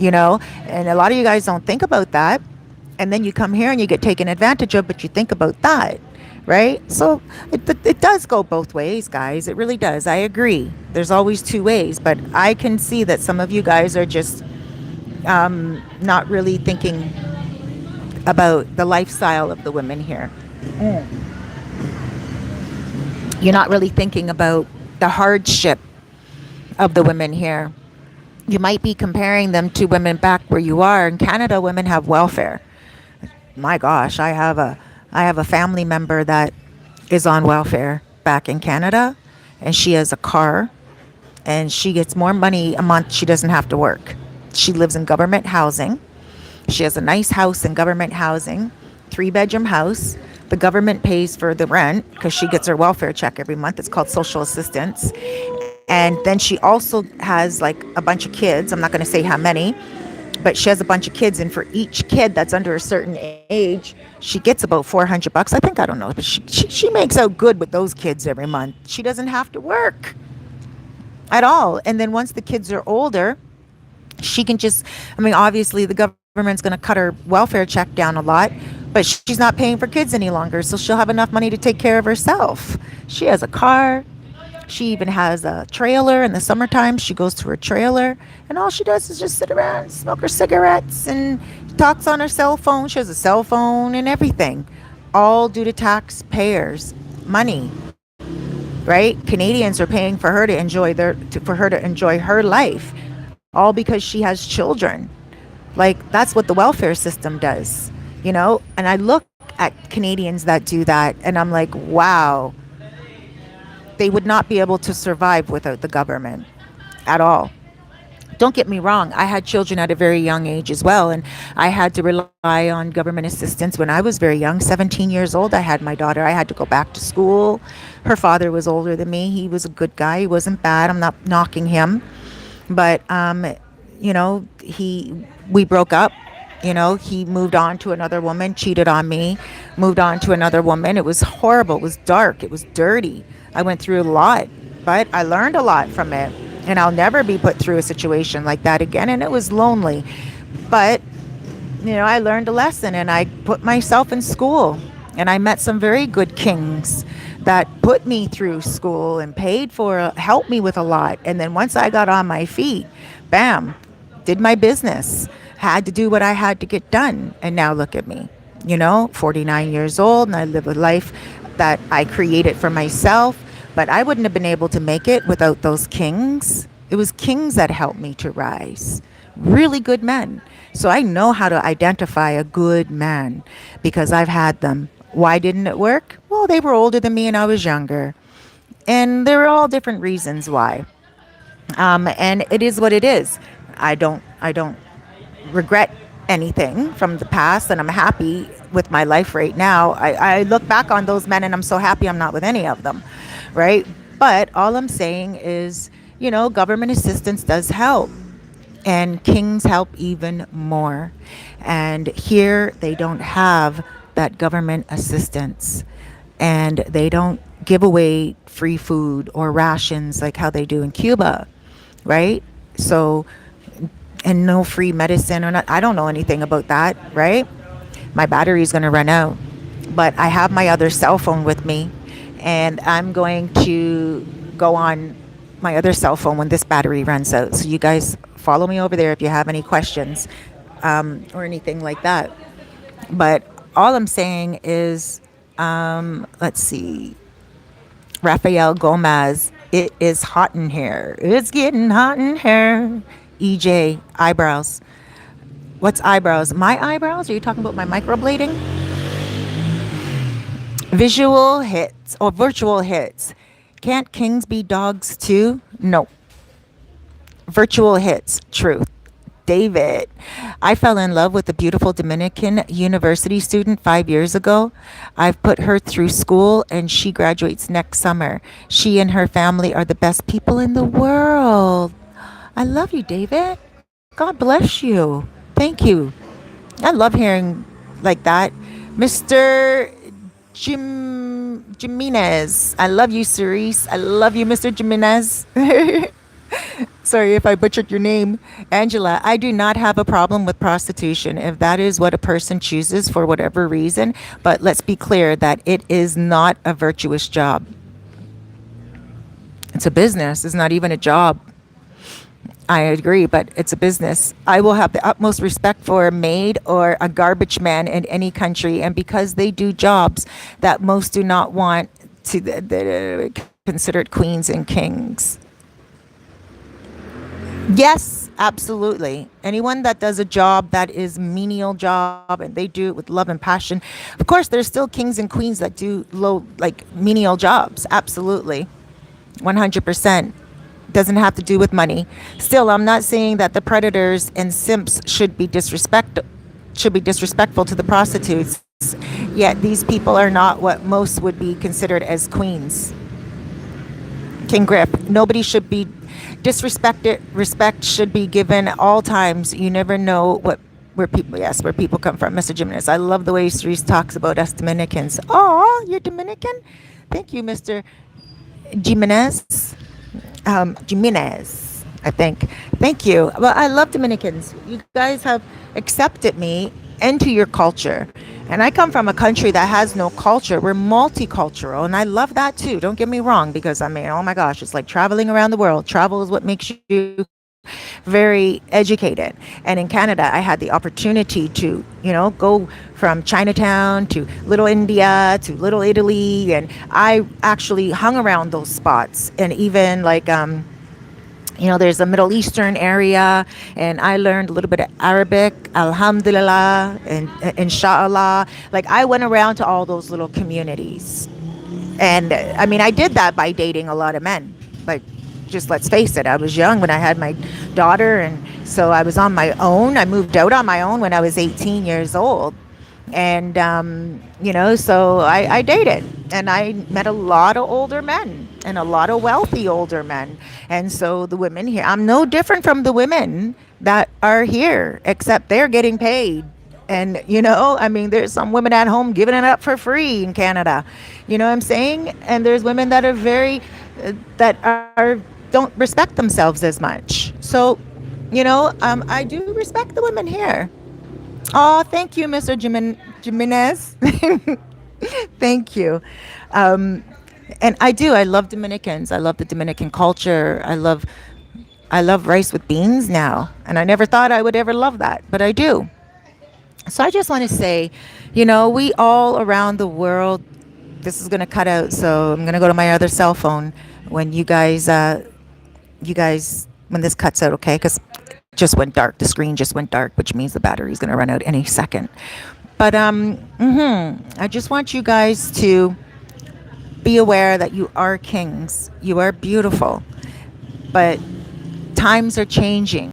and a lot of you guys don't think about that. And then you come here and you get taken advantage of, but you think about that. Right? So it does go both ways, guys. It really does. I agree. There's always two ways, but I can see that some of you guys are just not really thinking about the lifestyle of the women here. You're not really thinking about the hardship of the women here. You might be comparing them to women back where you are. In Canada, women have welfare. My gosh, I have a family member that is on welfare back in Canada, and she has a car, and she gets more money a month. She doesn't have to work. She lives in government housing. She has a nice house in government housing, 3-bedroom house. The government pays for the rent because she gets her welfare check every month. It's called social assistance. And then she also has like a bunch of kids. I'm not going to say how many, but she has a bunch of kids, and for each kid that's under a certain age, she gets about $400. I think, I don't know, but she makes out good with those kids every month. She doesn't have to work at all. And then once the kids are older, she can just, obviously the government's going to cut her welfare check down a lot, but she's not paying for kids any longer. So she'll have enough money to take care of herself. She has a car. She even has a trailer. In the summertime, she goes to her trailer, and all she does is just sit around, smoke her cigarettes, and talks on her cell phone. She has a cell phone and everything, all due to taxpayers' money, right? Canadians are paying for her to enjoy her life, all because she has children. Like, that's what the welfare system does, And I look at Canadians that do that, and I'm like, wow. They would not be able to survive without the government at all. Don't get me wrong. I had children at a very young age as well, and I had to rely on government assistance when I was very young. 17 years old, I had my daughter. I had to go back to school. Her father was older than me. He was a good guy. He wasn't bad. I'm not knocking him. But, we broke up. He moved on to another woman, cheated on me, moved on to another woman. It was horrible. It was dark. It was dirty. I went through a lot, but I learned a lot from it, and I'll never be put through a situation like that again. And it was lonely, but I learned a lesson, and I put myself in school, and I met some very good kings that put me through school and helped me with a lot. And then once I got on my feet, bam, did my business, had to do what I had to get done. And now look at me, 49 years old, and I live a life that I created for myself But I wouldn't have been able to make it without those kings. It was kings that helped me to rise. Really good men. So I know how to identify a good man because I've had them. Why didn't it work? Well, they were older than me and I was younger. And there are all different reasons why. And it is what it is. I don't regret anything from the past, and I'm happy with my life right now. I look back on those men and I'm so happy I'm not with any of them, right? But all I'm saying is, government assistance does help, and kings help even more. And here they don't have that government assistance, and they don't give away free food or rations like how they do in Cuba, right? So, and no free medicine or not. I don't know anything about that, right? My battery is going to run out. But I have my other cell phone with me, and I'm going to go on my other cell phone when this battery runs out. So you guys follow me over there if you have any questions or anything like that. But all I'm saying is, let's see, Rafael Gomez, it is hot in here. It's getting hot in here. EJ, eyebrows. What's eyebrows? My eyebrows? Are you talking about my microblading? Visual hits or virtual hits. Can't kings be dogs too? No. Virtual hits. Truth. David. I fell in love with a beautiful Dominican University student 5 years ago. I've put her through school and she graduates next summer. She and her family are the best people in the world. I love you, David. God bless you. Thank you. I love hearing like that. Mr. Jimenez. I love you, Cerise. I love you, Mr. Jimenez. Sorry if I butchered your name. Angela, I do not have a problem with prostitution if that is what a person chooses for whatever reason. But let's be clear that it is not a virtuous job. It's a business. It's not even a job. I agree, but it's a business. I will have the utmost respect for a maid or a garbage man in any country, and because they do jobs that most do not want to, they're considered queens and kings. Yes, absolutely. Anyone that does a job that is menial job and they do it with love and passion. Of course, there's still kings and queens that do low, like menial jobs. Absolutely. 100%. Doesn't have to do with money. Still, I'm not saying that the predators and simps should be disrespectful to the prostitutes. Yet these people are not what most would be considered as queens. King Griff, nobody should be disrespected. Respect should be given at all times. You never know where people come from. Mr. Jimenez, I love the way Cerise talks about us Dominicans. Oh, you're Dominican? Thank you, Mr. Jimenez. Jimenez, I think. Thank you. Well, I love Dominicans. You guys have accepted me into your culture. And I come from a country that has no culture. We're multicultural, and I love that too. Don't get me wrong, because I mean, oh my gosh, it's like traveling around the world. Travel is what makes you very educated. And in Canada, I had the opportunity to, go from Chinatown to Little India to Little Italy. And I actually hung around those spots. And even like, there's a Middle Eastern area, and I learned a little bit of Arabic, Alhamdulillah, and Inshallah. Like I went around to all those little communities. And I mean, I did that by dating a lot of men. Like, just let's face it, I was young when I had my daughter, and so I was on my own. I moved out on my own when I was 18 years old. And, so I dated, and I met a lot of older men and a lot of wealthy older men. And so the women here, I'm no different from the women that are here, except they're getting paid. And, I mean, there's some women at home giving it up for free in Canada. You know what I'm saying? And there's women that are don't respect themselves as much. So, I do respect the women here. Oh, thank you, Mr. Jimenez. Thank you. And I love Dominicans. I love the Dominican culture. I love rice with beans now. And I never thought I would ever love that, but I do. So I just want to say, we all around the world this is gonna cut out, so I'm gonna go to my other cell phone when you guys, when this cuts out, okay? Because it just went dark. The screen just went dark, which means the battery's gonna run out any second. But I just want you guys to be aware that you are kings. You are beautiful, but times are changing.